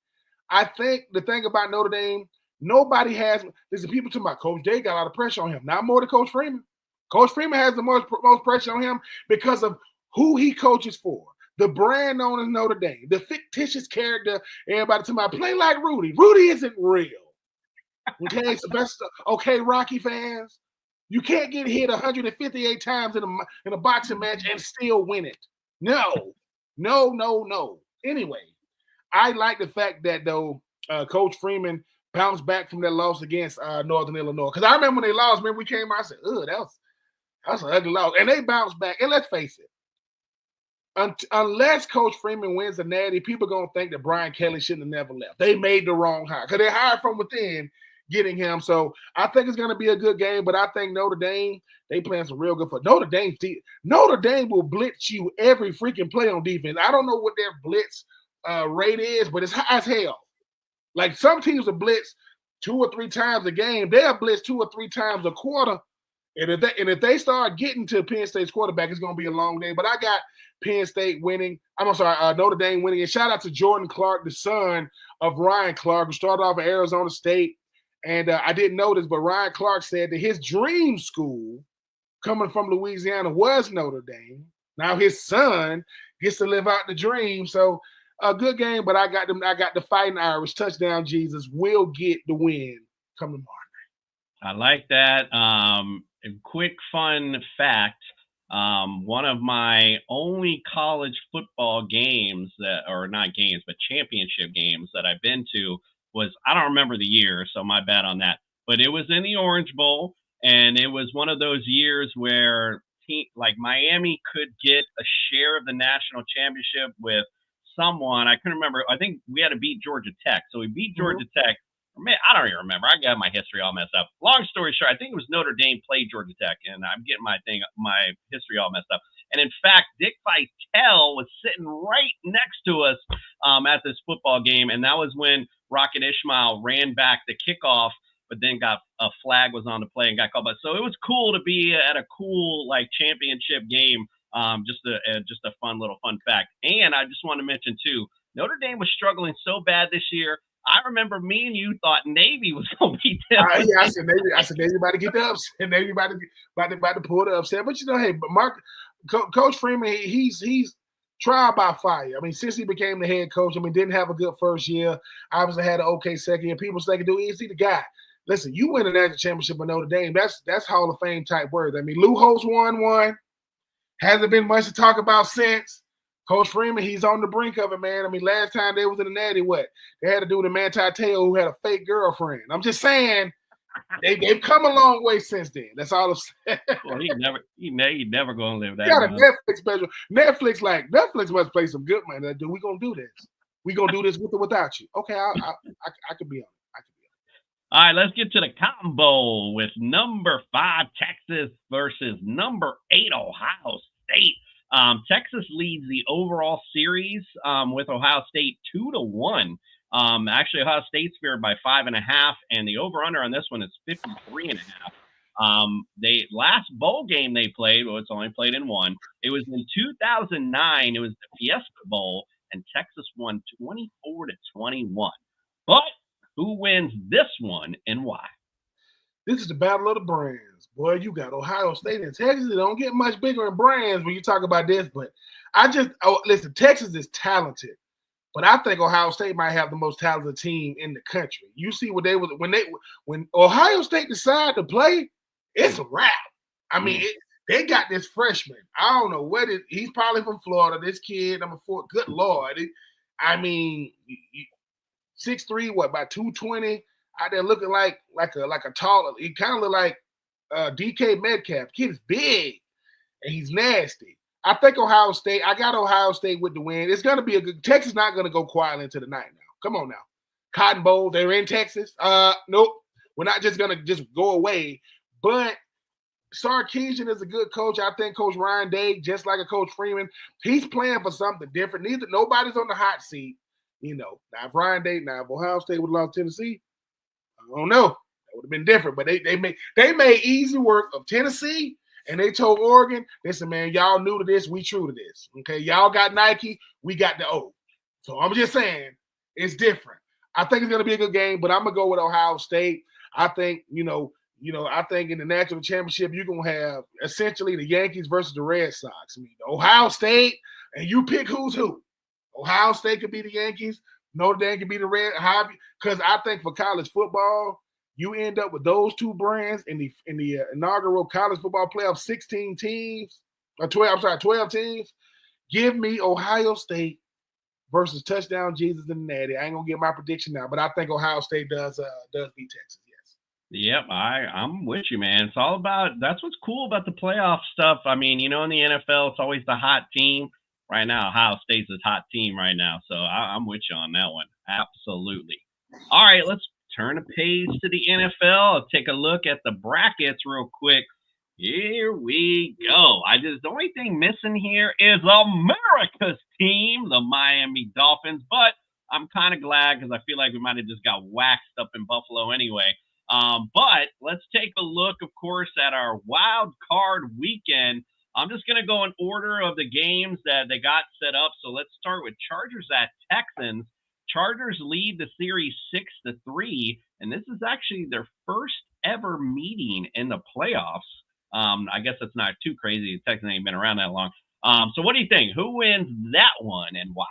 I think the thing about Notre Dame, nobody has – there's the people talking about Coach Day got a lot of pressure on him. Not more than Coach Freeman. Coach Freeman has the most pressure on him because of who he coaches for. The brand known as Notre Dame. The fictitious character everybody talking about, play like Rudy. Rudy isn't real. Okay, Sylvester. Okay, Rocky fans. You can't get hit 158 times in a boxing match and still win it. No. Anyway, I like the fact that, though, Coach Freeman bounced back from that loss against Northern Illinois. Because I remember when they lost, we came out and said, that's an ugly loss. And they bounced back. And let's face it, unless Coach Freeman wins the Natty, people are going to think that Brian Kelly shouldn't have never left. They made the wrong hire because they hired from within getting him. So I think it's going to be a good game, but I think Notre Dame, they playing some real good for Notre Dame. Notre Dame will blitz you every freaking play on defense. I don't know what their blitz rate is, but it's high as hell. Like some teams will blitz 2 or 3 times a game. They'll blitz 2 or 3 times a quarter. And if they start getting to Penn State's quarterback, it's going to be a long day. But I got Penn State winning. Notre Dame winning. And shout out to Jordan Clark, the son of Ryan Clark, who started off at Arizona State. And I didn't know this, but Ryan Clark said that his dream school coming from Louisiana was Notre Dame. Now his son gets to live out the dream. So a good game, but I got the Fighting Irish. Touchdown Jesus will get the win come tomorrow night. I like that. A quick fun fact. One of my only college football games championship games that I've been to was, I don't remember the year, so my bad on that, but it was in the Orange Bowl, and it was one of those years where like Miami could get a share of the national championship with someone. I couldn't remember. I think we had to beat Georgia Tech. So we beat Georgia Tech. Man, I don't even remember. I got my history all messed up. Long story short, I think it was Notre Dame played Georgia Tech, and I'm getting my history all messed up. And in fact, Dick Vitale was sitting right next to us at this football game, and that was when Rocket Ismail ran back the kickoff, but then got a flag was on the play and got called. But so it was cool to be at a cool championship game. Just a fun fact. And I just want to mention too, Notre Dame was struggling so bad this year. I remember me and you thought Navy was going to beat them. Yeah, I said Navy about to get the upset. Navy about to pull the upset. But Coach Freeman, he's trial by fire. I mean, since he became the head coach, didn't have a good first year. Obviously had an okay second year. People say, is he the guy? Listen, you win a national championship with Notre Dame. That's Hall of Fame type words. Lou Holtz won one. Hasn't been much to talk about since. Coach Freeman, he's on the brink of it, man. Last time they was in the Natty, they had to do with a Manti Te'o who had a fake girlfriend. I'm just saying, they've come a long way since then. That's all I'm saying. Well, he never gonna live that. Got a Netflix special. Netflix must play some good money. We gonna do this. We gonna do this with or without you. Okay, I could be on it. All right, let's get to the Cotton Bowl with number 5 Texas versus number 8 Ohio State. Texas leads the overall series with Ohio State 2-1. Actually, Ohio State's favored by 5.5, and the over/under on this one is 53.5. They last bowl game they played, well, it's only played in one. It was in 2009. It was the Fiesta Bowl, and Texas won 24-21. But who wins this one and why? This is the battle of the brands. Boy, you got Ohio State and Texas. They don't get much bigger in brands when you talk about this, but listen, Texas is talented, but I think Ohio State might have the most talented team in the country. You see what they was when Ohio State decided to play, it's a wrap. I mean, they got this freshman. I don't know he's probably from Florida. This kid, number 4. Good Lord. 6'3", about 220, out there looking like a taller. He kind of look like DK Metcalf. Kid is big and he's nasty. I think Ohio State. I got Ohio State with the win. It's gonna be a good. Texas not gonna go quietly into the night now. Come on now, Cotton Bowl. They're in Texas. Nope. We're not just gonna go away. But Sarkisian is a good coach. I think Coach Ryan Day, just like a Coach Freeman, he's playing for something different. Nobody's on the hot seat. Now if Ohio State would have lost Tennessee, I don't know. That would have been different. But they made easy work of Tennessee, and they told Oregon, listen, man, y'all new to this, we true to this. Okay, y'all got Nike, we got the O. So I'm just saying it's different. I think it's gonna be a good game, but I'm gonna go with Ohio State. I think, I think in the national championship, you're gonna have essentially the Yankees versus the Red Sox. Ohio State, and you pick who's who. Ohio State could be the Yankees. Notre Dame could be the Red. Because I think for college football, you end up with those two brands in the inaugural college football playoff, 16 teams, or 12 teams. Give me Ohio State versus Touchdown Jesus and the Natty. I ain't gonna get my prediction now, but I think Ohio State does beat Texas. Yes. Yep, I'm with you, man. It's all about. That's what's cool about the playoff stuff. I mean, in the NFL, it's always the hot team. Right now, Ohio State's a hot team right now, so I'm with you on that one. Absolutely. All right, let's turn a page to the NFL. Take a look at the brackets real quick. Here we go. The only thing missing here is America's team, the Miami Dolphins, but I'm kind of glad because I feel like we might have just got waxed up in Buffalo anyway. But let's take a look, of course, at our wild card weekend. I'm just going to go in order of the games that they got set up. So let's start with Chargers at Texans. Chargers lead the series 6-3, and this is actually their first ever meeting in the playoffs. I guess that's not too crazy. The Texans ain't been around that long. So what do you think? Who wins that one and why?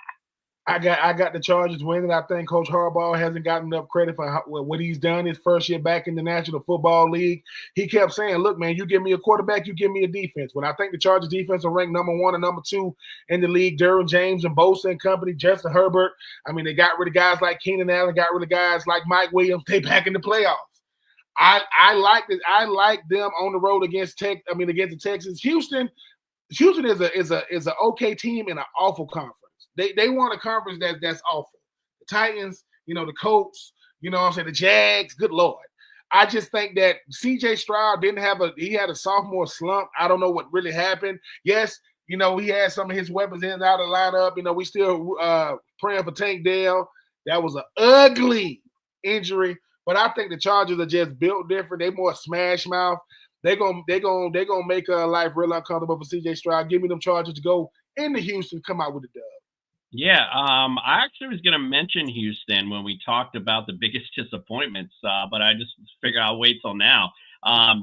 I got the Chargers winning. I think Coach Harbaugh hasn't gotten enough credit for what he's done his first year back in the National Football League. He kept saying, look, man, you give me a quarterback, you give me a defense. When I think the Chargers defense will rank number 1 and number 2 in the league, Derwin James and Bosa and company, Justin Herbert. I mean, they got rid of guys like Keenan Allen, got rid of guys like Mike Williams. They back in the playoffs. I like this. I like them on the road against the Texans. Houston is an okay team in an awful conference. They want a conference that's awful. The Titans, the Colts, the Jags, good Lord. I just think that C.J. Stroud he had a sophomore slump. I don't know what really happened. Yes, he had some of his weapons in and out of the lineup. We still praying for Tank Dell. That was an ugly injury, but I think the Chargers are just built different. They more smash mouth. They're gonna make life real uncomfortable for C.J. Stroud. Give me them Chargers to go into Houston, come out with a dub. Yeah, I actually was going to mention Houston when we talked about the biggest disappointments, but I just figured I'll wait till now.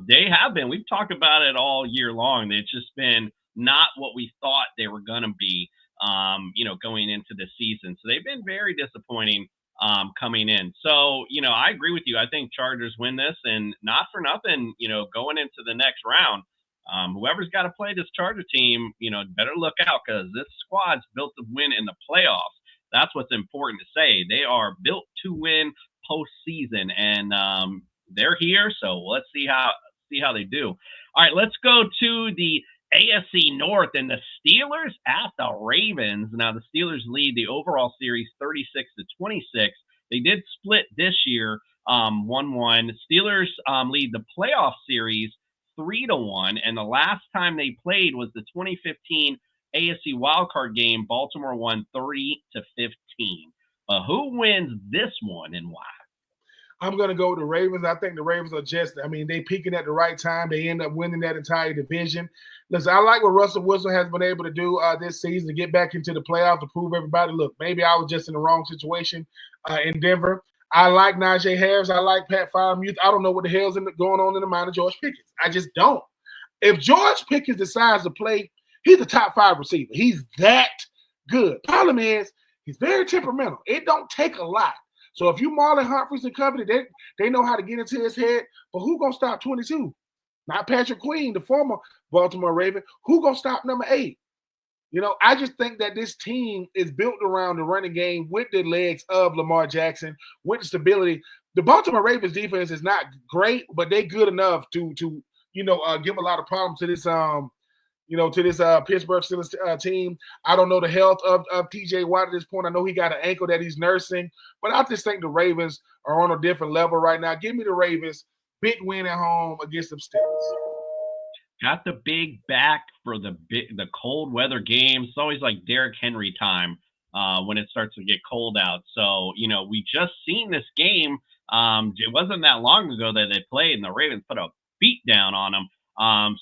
They have been. We've talked about it all year long. It's just been not what we thought they were going to be, going into the season. So they've been very disappointing coming in. So, I agree with you. I think Chargers win this, and not for nothing, going into the next round. Whoever's got to play this Charger team, better look out because this squad's built to win in the playoffs. That's what's important to say. They are built to win postseason, and they're here. So let's see how they do. All right, let's go to the AFC North, and the Steelers at the Ravens. Now, the Steelers lead the overall series 36-26. They did split this year, 1-1. Steelers lead the playoff series 3-1, and the last time they played was the 2015 AFC wildcard game. Baltimore won 30-15. Who wins this one and why? I'm going to go with the Ravens. I think the Ravens are they peaking at the right time. They end up winning that entire division. Listen, I like what Russell Wilson has been able to do this season to get back into the playoffs to prove everybody, look, maybe I was just in the wrong situation in Denver. I like Najee Harris. I like Pat Freiermuth. I don't know what the hell's going on in the mind of George Pickens. I just don't. If George Pickens decides to play, he's a top 5 receiver. He's that good. Problem is, he's very temperamental. It don't take a lot. So if you Marlon Humphreys and company, they know how to get into his head. But who gonna stop 22? Not Patrick Queen, the former Baltimore Raven. Who gonna stop number 8? I just think that this team is built around the running game with the legs of Lamar Jackson, with the stability. The Baltimore Ravens defense is not great, but they're good enough to give a lot of problems to this Pittsburgh Steelers team. I don't know the health of TJ Watt at this point. I know he got an ankle that he's nursing, but I just think the Ravens are on a different level right now. Give me the Ravens. Big win at home against the Steelers. Got the big back for the cold weather games. It's always like Derrick Henry time when it starts to get cold out. So, we just seen this game. It wasn't that long ago that they played, and the Ravens put a beat down on them.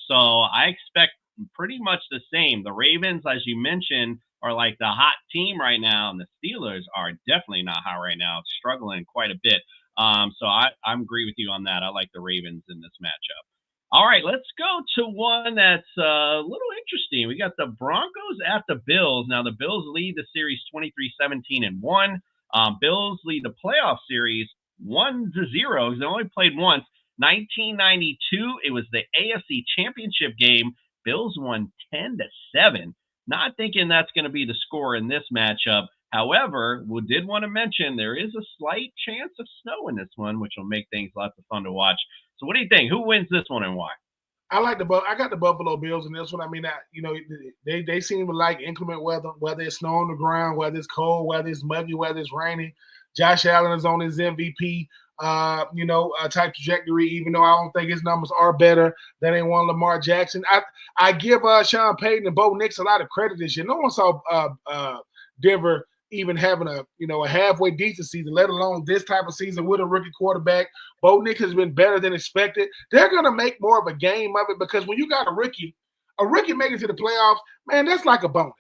So I expect pretty much the same. The Ravens, as you mentioned, are like the hot team right now, and the Steelers are definitely not hot right now, struggling quite a bit. So I agree with you on that. I like the Ravens in this matchup. All right, let's go to one that's a little interesting. We got the Broncos at the Bills. Now, the Bills lead the series 23-17-1. Bills lead the playoff series 1-0 because they only played once. 1992, it was the AFC Championship game. Bills won 10-7. Not thinking that's going to be the score in this matchup. However, we did want to mention there is a slight chance of snow in this one, which will make things lots of fun to watch. So what do you think? Who wins this one and why? I got the Buffalo Bills in this one. I mean, they seem to like inclement weather, whether it's snow on the ground, whether it's cold, whether it's muggy, whether it's raining. Josh Allen is on his MVP type trajectory, even though I don't think his numbers are better than they want Lamar Jackson. I give Sean Payton and Bo Nix a lot of credit this year. No one saw Denver even having a halfway decent season, let alone this type of season with a rookie quarterback. Bo Nix has been better than expected. They're going to make more of a game of it because when you got a rookie made it to the playoffs, man, that's like a bonus.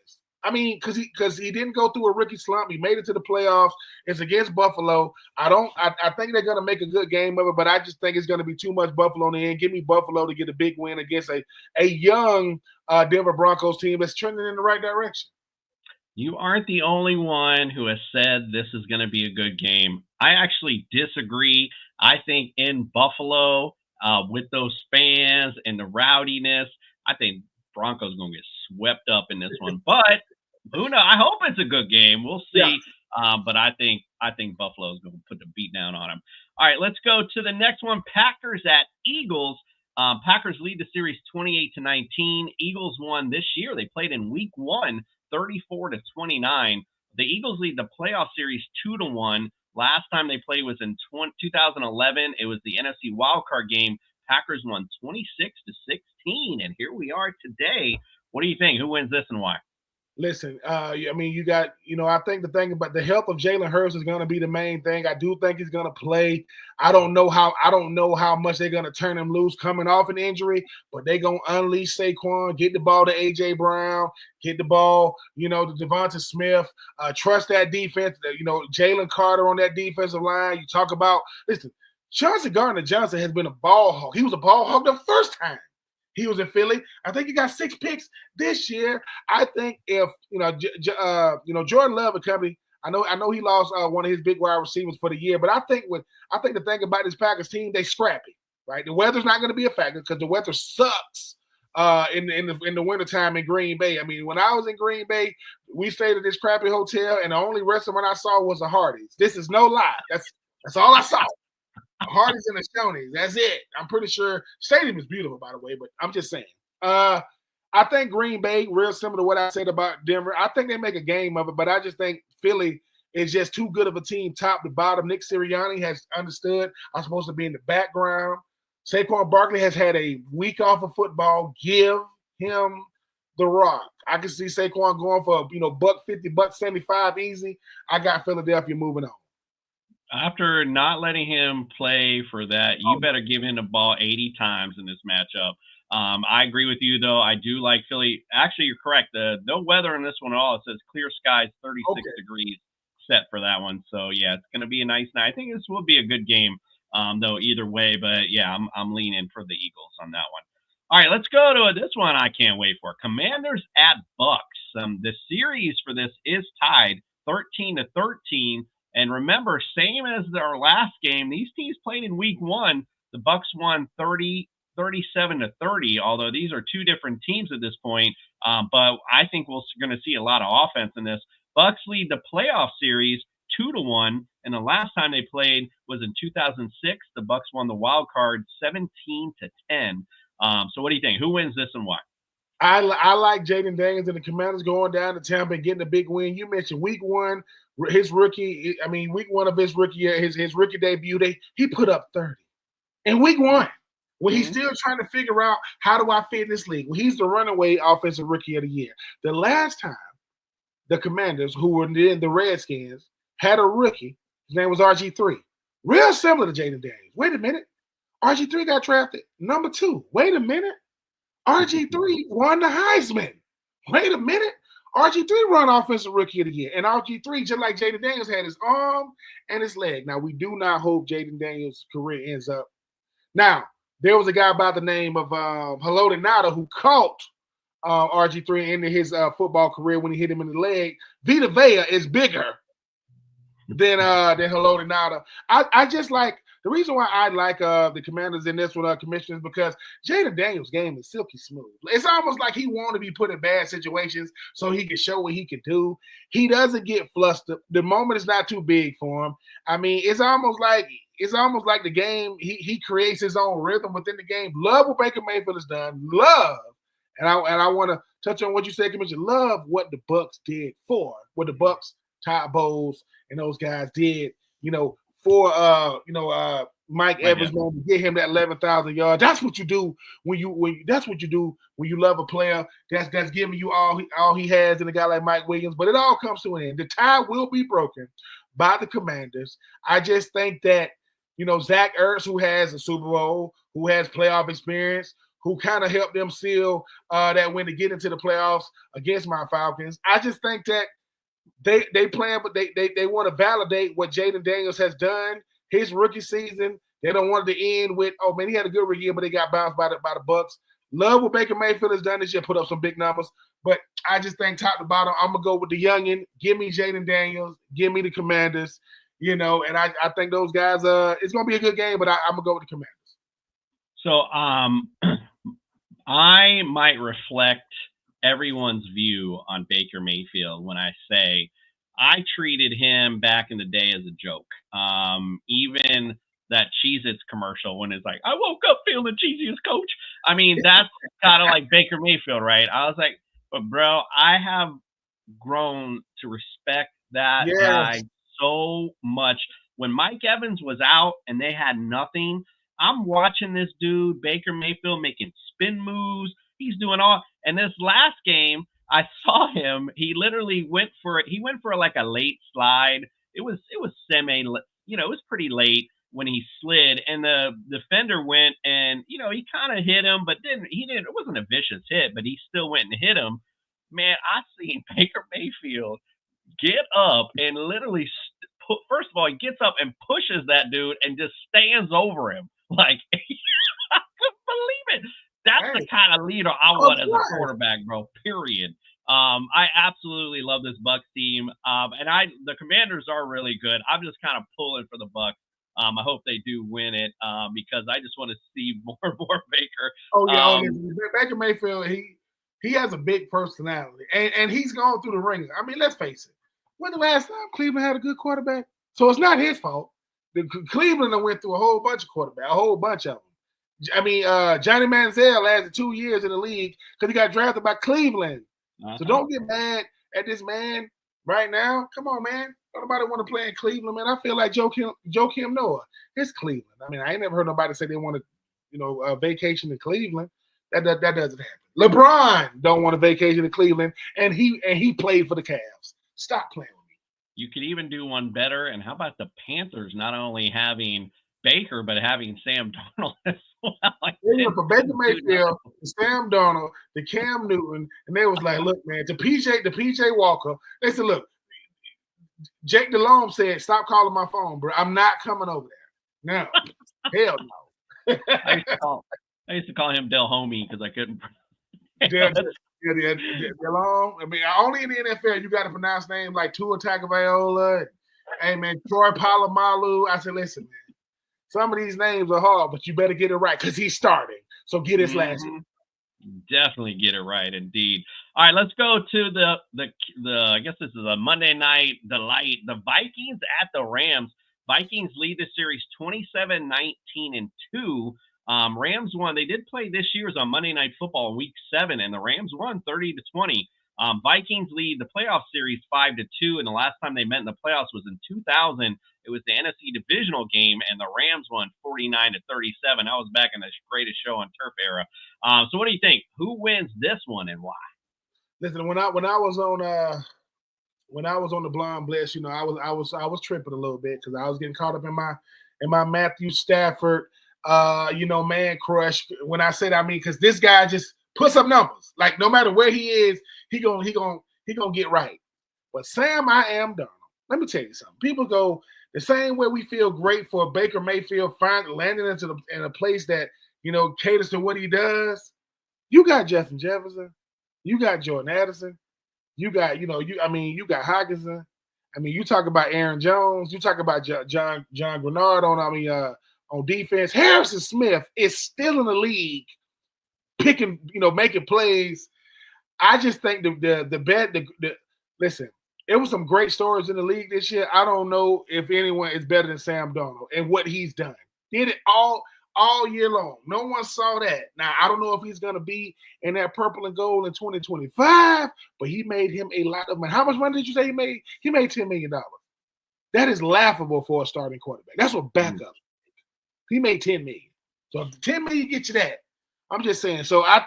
I mean, because he didn't go through a rookie slump. He made it to the playoffs. It's against Buffalo. I think they're going to make a good game of it, but I just think it's going to be too much Buffalo in the end. Give me Buffalo to get a big win against a young Denver Broncos team that's trending in the right direction. You aren't the only one who has said this is going to be a good game. I actually disagree. I think in Buffalo, with those fans and the rowdiness, I think Broncos going to get swept up in this one. But who knows? I hope it's a good game. We'll see. Yeah. But I think Buffalo's going to put the beat down on them. All right, let's go to the next one. Packers at Eagles. Packers lead the series 28-19. Eagles won this year. They played in week 1, 34-29. The Eagles lead the playoff series 2-1. Last time they played was in 2011. It was the NFC wildcard game. Packers won 26-16, and here we are today. What do you think? Who wins this and why? Listen, I mean, you got, I think the thing about the health of Jalen Hurts is going to be the main thing. I do think he's going to play. I don't know how much they're going to turn him loose coming off an injury, but they're going to unleash Saquon, get the ball to A.J. Brown, get the ball, to Devonta Smith, trust that defense, Jalen Carter on that defensive line. You talk about, listen, Chauncey Gardner-Johnson has been a ball hawk. He was a ball hawk the first time he was in Philly. I think he got 6 picks this year. I think if Jordan Love and company, I know he lost one of his big wide receivers for the year, but I think the thing about this Packers team, they scrappy, right? The weather's not going to be a factor because the weather sucks in the wintertime in Green Bay. I mean, when I was in Green Bay, we stayed at this crappy hotel, and the only restaurant I saw was a Hardee's. This is no lie. That's all I saw. Hardee's and the Shoney's. That's it. I'm pretty sure stadium is beautiful, by the way, but I'm just saying. I I think Green Bay, real similar to what I said about Denver. I think they make a game of it, but I just think Philly is just too good of a team, top to bottom. Nick Sirianni has understood I'm supposed to be in the background. Saquon Barkley has had a week off of football. Give him the rock. I can see Saquon going for $150, $175 easy. I got Philadelphia moving on. After not letting him play for that, you better give him the ball 80 times in this matchup. I agree with you, though. I do like Philly. Actually, you're correct. No weather in this one at all. It says clear skies, 36 degrees set for that one. So, yeah, it's going to be a nice night. I think this will be a good game, though, either way. But, yeah, I'm leaning for the Eagles on that one. All right, let's go to this one I can't wait for. Commanders at Bucks. The series for this is tied 13-13. And remember, same as our last game, these teams played in week one. The Bucks won 37-30, although these are two different teams at this point. But I think we're going to see a lot of offense in this. Bucks lead the playoff series 2-1, and the last time they played was in 2006. The Bucks won the wild card 17-10. So what do you think? Who wins this and why? I like Jaden Daniels and the Commanders going down to Tampa and getting a big win. You mentioned week one, week one of his rookie year, his rookie debut, he put up 30 in week one. When he's still trying to figure out how do I fit in this league. Well, he's the runaway offensive rookie of the year. The last time the Commanders, who were in the Redskins, had a rookie, his name was RG3. Real similar to Jaden Daniels. Wait a minute. RG3 got drafted number 2. Wait a minute. RG3 won the Heisman. Wait a minute. RG3 won Offensive Rookie of the Year. And RG3, just like Jaden Daniels, had his arm and his leg. Now, we do not hope Jaden Daniels' career ends up. Now, there was a guy by the name of Haloti Ngata who caught RG3 into his football career when he hit him in the leg. Vita Vea is bigger than Haloti Ngata. I just like – the reason why I like the Commanders in this one, Commissioners, because Jaden Daniels' game is silky smooth. It's almost like he wanted to be put in bad situations so he can show what he can do. He doesn't get flustered. The moment is not too big for him. I mean, it's almost like the game. He creates his own rhythm within the game. Love what Baker Mayfield has done. Love, and I want to touch on what you said, Commissioner. Love what the Bucks did what the Bucks, Todd Bowles, and those guys did. For Mike Evans to get him that 11,000 yards. That's what you do when you love a player that's giving you all he has in a guy like Mike Williams. But it all comes to an end. The tie will be broken by the Commanders. I just think that Zach Ertz, who has a Super Bowl, who has playoff experience, who kind of helped them seal that win to get into the playoffs against my Falcons. I just think that they plan, but they want to validate what Jaden Daniels has done his rookie season. They don't want it to end with, oh man, he had a good rookie year, but they got bounced by the Bucks. Love what Baker Mayfield has done this year, put up some big numbers. But I just think top to bottom, I'm gonna go with the youngin. Give me Jaden Daniels, give me the Commanders. And I think those guys. It's gonna be a good game, but I'm gonna go with the Commanders. So I might reflect everyone's view on Baker Mayfield when I say I treated him back in the day as a joke. Even that Cheez-Its commercial when it's like, I woke up feeling the cheesiest coach. I mean, that's kind of like Baker Mayfield, right? I was like, but bro, I have grown to respect that guy so much. When Mike Evans was out and they had nothing, I'm watching this dude, Baker Mayfield, making spin moves. He's doing all. And this last game, I saw him. He literally went for it. He went for like a late slide. It was semi. It was pretty late when he slid, and the defender went and he kind of hit him, but he didn't. It wasn't a vicious hit, but he still went and hit him. Man, I seen Baker Mayfield get up and literally first of all, he gets up and pushes that dude and just stands over him. Like, I couldn't believe it. That's the kind of leader I want as a quarterback, bro, period. I absolutely love this Bucs team. And the Commanders are really good. I'm just kind of pulling for the Bucs. I hope they do win it because I just want to see more and more Baker. Baker Mayfield, he has a big personality, and he's gone through the ringer. I mean, let's face it. When the last time Cleveland had a good quarterback? So it's not his fault. Cleveland went through a whole bunch of quarterbacks, a whole bunch of them. Johnny Manziel lasted 2 years in the league because he got drafted by Cleveland. So don't get mad at this man right now. Come on, man. Nobody want to play in Cleveland, man. I feel like Joakim Noah. It's Cleveland. I mean, I ain't never heard nobody say they want to, vacation in Cleveland. That doesn't happen. LeBron don't want a vacation in Cleveland, and he played for the Cavs. Stop playing with me. You could even do one better. And how about the Panthers not only having Baker, but having Sam Darnold as well? They went for Baker Mayfield, to Sam Darnold, to Cam Newton, and they was like, look, man, to PJ Walker, they said, look, Jake Delhomme said, stop calling my phone, bro. I'm not coming over there. No. Hell no. I used to call him Del Homie because I couldn't. Delhomme. I mean, only in the NFL you got to pronounce names like Tua Tagovailoa. Hey, man, Troy Polamalu. I said, listen, man, some of these names are hard, but you better get it right because he's starting. So get his last name. Definitely get it right, indeed. All right, let's go to the I guess this is a Monday night delight. The Vikings at the Rams. Vikings lead the series 27-19-2. Rams won. They did play this year's on Monday Night Football in Week 7, and the Rams won 30-20. Vikings lead the playoff series 5-2, and the last time they met in the playoffs was in 2000. It was the NFC divisional game, and the Rams won 49-37. That was back in the greatest show on turf era. So, what do you think? Who wins this one and why? Listen, when I was on the Blonde Blitz, I was tripping a little bit because I was getting caught up in my Matthew Stafford, man crush. When I said, because this guy just puts up numbers. Like no matter where he is, he gonna get right. But Sam, I am Darnold. Let me tell you something. People go the same way we feel great for Baker Mayfield landing in a place that caters to what he does. You got Justin Jefferson, you got Jordan Addison, you got you got Hockenson. I mean, you talk about Aaron Jones, you talk about John Grenard on defense. Harrison Smith is still in the league, picking, making plays. I just think listen, it was some great stories in the league this year. I don't know if anyone is better than Sam Darnold and what he's done. Did it all year long. No one saw that. Now, I don't know if he's going to be in that purple and gold in 2025, but he made him a lot of money. How much money did you say he made? He made $10 million. That is laughable for a starting quarterback. That's what backup. He made $10 million. So if $10 million get you that, I'm just saying. So I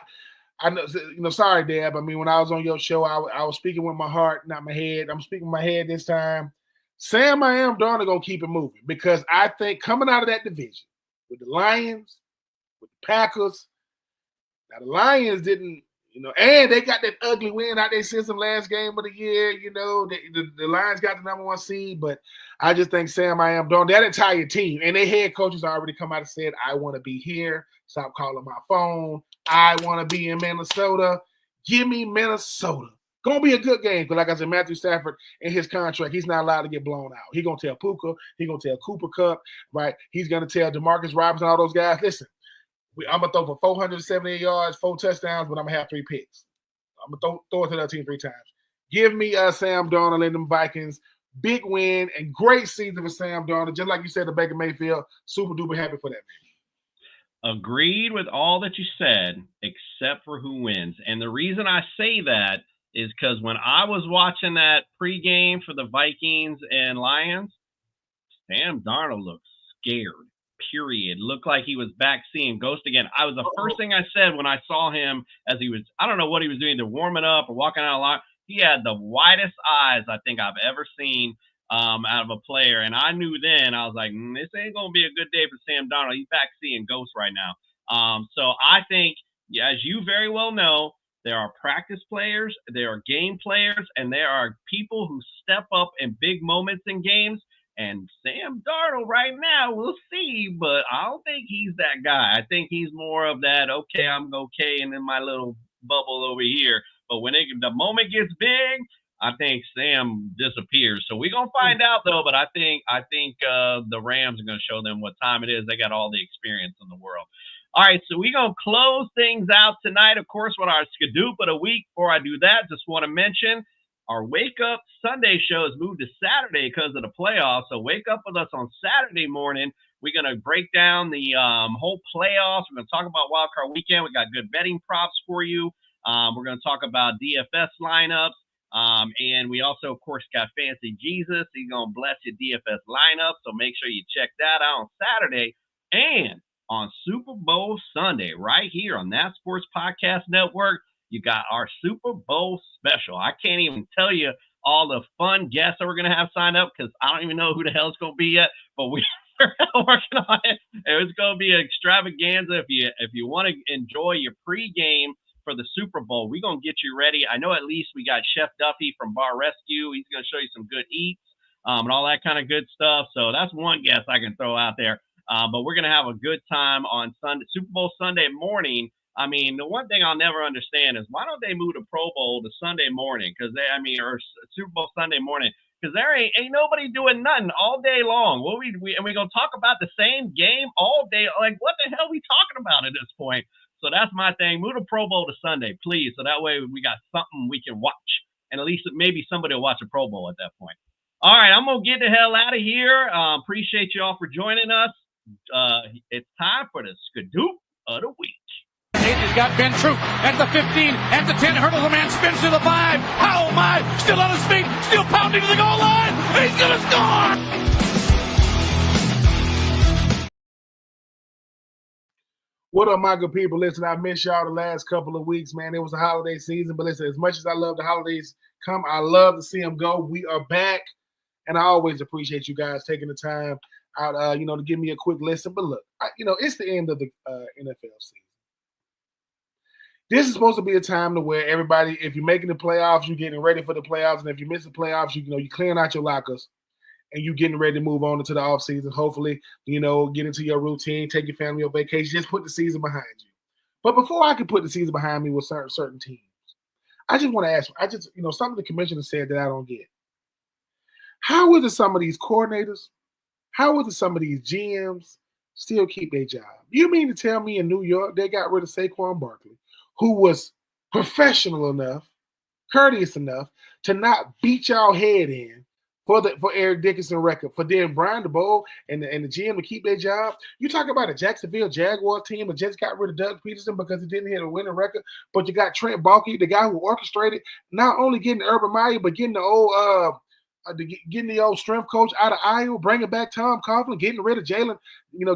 know, sorry, Dab. I mean, when I was on your show, I was speaking with my heart, not my head. I'm speaking with my head this time. Sam, I am Darnold going to keep it moving because I think coming out of that division with the Lions, with the Packers, now the Lions didn't, and they got that ugly win out their system last game of the year. The Lions got the number 1 seed, but I just think Sam, I am Darnold, that entire team, and their head coaches already come out and said, I want to be here. Stop calling my phone. I want to be in Minnesota. Give me Minnesota. Going to be a good game because, like I said, Matthew Stafford in his contract, he's not allowed to get blown out. He's going to tell Puka. He's going to tell Cooper Kupp, right? He's going to tell DeMarcus Robinson, all those guys, listen, I'm going to throw for 478 yards, 4 touchdowns, but I'm going to have 3 picks. I'm going to throw it to the team 3 times. Give me Sam Darnold and them Vikings. Big win and great season for Sam Darnold. Just like you said to Baker Mayfield, super duper happy for that, man. Agreed with all that you said, except for who wins. And the reason I say that is because when I was watching that pregame for the Vikings and Lions, Sam Darnold looked scared, period. Looked like he was back seeing ghost again. The first thing I said when I saw him as he was, I don't know what he was doing, either warming up or walking out of line. He had the widest eyes I think I've ever seen out of a player. And I knew then, I was like, this ain't going to be a good day for Sam Darnold. He's back seeing ghosts right now. So I think, as you very well know, there are practice players, there are game players, and there are people who step up in big moments in games. And Sam Darnold right now, we'll see, but I don't think he's that guy. I think he's more of that, okay, I'm okay, and in my little bubble over here. But when the moment gets big, I think Sam disappears. So we're gonna find out though. But I think the Rams are gonna show them what time it is. They got all the experience in the world. All right, so we're gonna close things out tonight, of course, with our Skadoop of the week. Before I do that, just want to mention our Wake Up Sunday show has moved to Saturday because of the playoffs. So wake up with us on Saturday morning We're going to break down the whole playoffs. We're going to talk about Wild Card Weekend. We got good betting props for you. We're going to talk about DFS lineups. And we also, of course, got Fancy Jesus. He's going to bless your DFS lineup. So make sure you check that out on Saturday and on Super Bowl Sunday right here on That Sports Podcast Network. You got our Super Bowl special. I can't even tell you all the fun guests that we're going to have signed up because I don't even know who the hell it's going to be yet, but we're working on it. It's going to be an extravaganza. If you want to enjoy your pregame for the Super Bowl, we're going to get you ready. I know at least we got Chef Duffy from Bar Rescue. He's going to show you some good eats and all that kind of good stuff. So that's one guest I can throw out there. But we're going to have a good time on Sunday, Super Bowl Sunday morning. I mean, the one thing I'll never understand is why don't they move the Pro Bowl to Sunday morning? Or Super Bowl Sunday morning, because there ain't nobody doing nothing all day long. And we're gonna talk about the same game all day. Like, what the hell are we talking about at this point? So that's my thing. Move the Pro Bowl to Sunday, please. So that way we got something we can watch, and at least maybe somebody will watch a Pro Bowl at that point. All right, I'm gonna get the hell out of here. Appreciate you all for joining us. It's time for the Skadoop of the week. He's got Ben Troupe at the 15, at the 10, hurdles the man, spins to the 5. Oh my, still on his feet, still pounding to the goal line. He's going to score! What up, my good people? Listen, I missed y'all the last couple of weeks, man. It was the holiday season, but listen, as much as I love the holidays come, I love to see them go. We are back, and I always appreciate you guys taking the time out, to give me a quick listen. But look, it's the end of the NFL season. This is supposed to be a time to where everybody, if you're making the playoffs, you're getting ready for the playoffs, and if you miss the playoffs, you're clearing out your lockers, and you're getting ready to move on into the off season. Hopefully, get into your routine, take your family on vacation, just put the season behind you. But before I can put the season behind me with certain teams, I just want to ask. Something the commissioner said that I don't get. How is it some of these coordinators, how is it some of these GMs still keep their job? You mean to tell me in New York they got rid of Saquon Barkley, who was professional enough, courteous enough to not beat y'all head in for Eric Dickerson record, for then Brian DeBoer and the GM to keep their job? You talk about a Jacksonville Jaguars team that just got rid of Doug Peterson because he didn't hit a winning record, but you got Trent Baalke, the guy who orchestrated not only getting Urban Meyer, but getting the old strength coach out of Iowa, bringing back Tom Coughlin, getting rid of Jalen,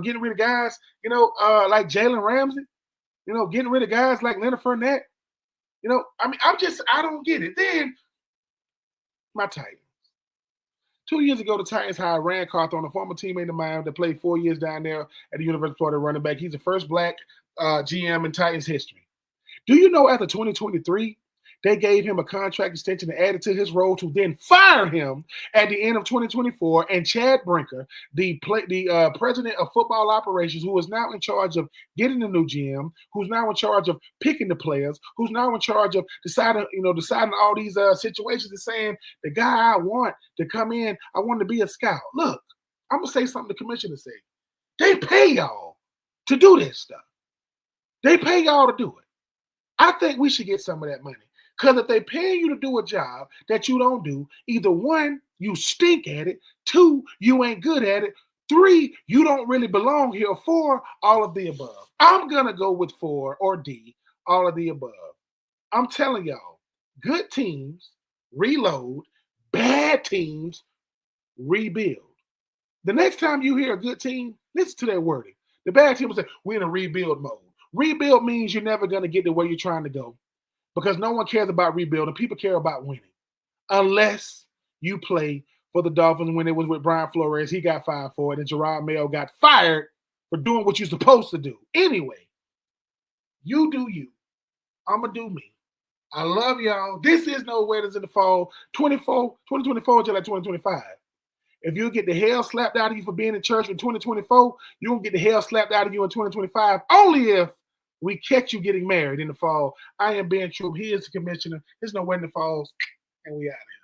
getting rid of guys, like Jalen Ramsey. Getting rid of guys like Leonard Fournette. I don't get it. Then, my Titans. 2 years ago, the Titans hired Rand Carthon, a former teammate of mine that played 4 years down there at the University of Florida running back. He's the first black GM in Titans history. Do you know after 2023, they gave him a contract extension and added to his role to then fire him at the end of 2024. And Chad Brinker, the president of football operations, who is now in charge of getting a new GM, who's now in charge of picking the players, who's now in charge of deciding all these situations, and saying the guy I want to come in, I want to be a scout. Look, I'm gonna say something the commissioner said. They pay y'all to do this stuff. They pay y'all to do it. I think we should get some of that money. Because if they pay you to do a job that you don't do, either one, you stink at it, two, you ain't good at it, three, you don't really belong here, or four, all of the above. I'm going to go with 4 or D, all of the above. I'm telling y'all, good teams reload, bad teams rebuild. The next time you hear a good team, listen to that wording. The bad team will say, we're in a rebuild mode. Rebuild means you're never going to get to where you're trying to go. Because no one cares about rebuilding. People care about winning. Unless you play for the Dolphins when it was with Brian Flores. He got fired for it. And Gerard Mayo got fired for doing what you're supposed to do. Anyway, you do you. I'm going to do me. I love y'all. This is No Weddings in the Fall. 2024 just like 2025. If you get the hell slapped out of you for being in church in 2024, you're going to get the hell slapped out of you in 2025. Only if we catch you getting married in the fall. I am Ben Troupe. He is the commissioner. There's No Wedding in the Falls, and we out of here.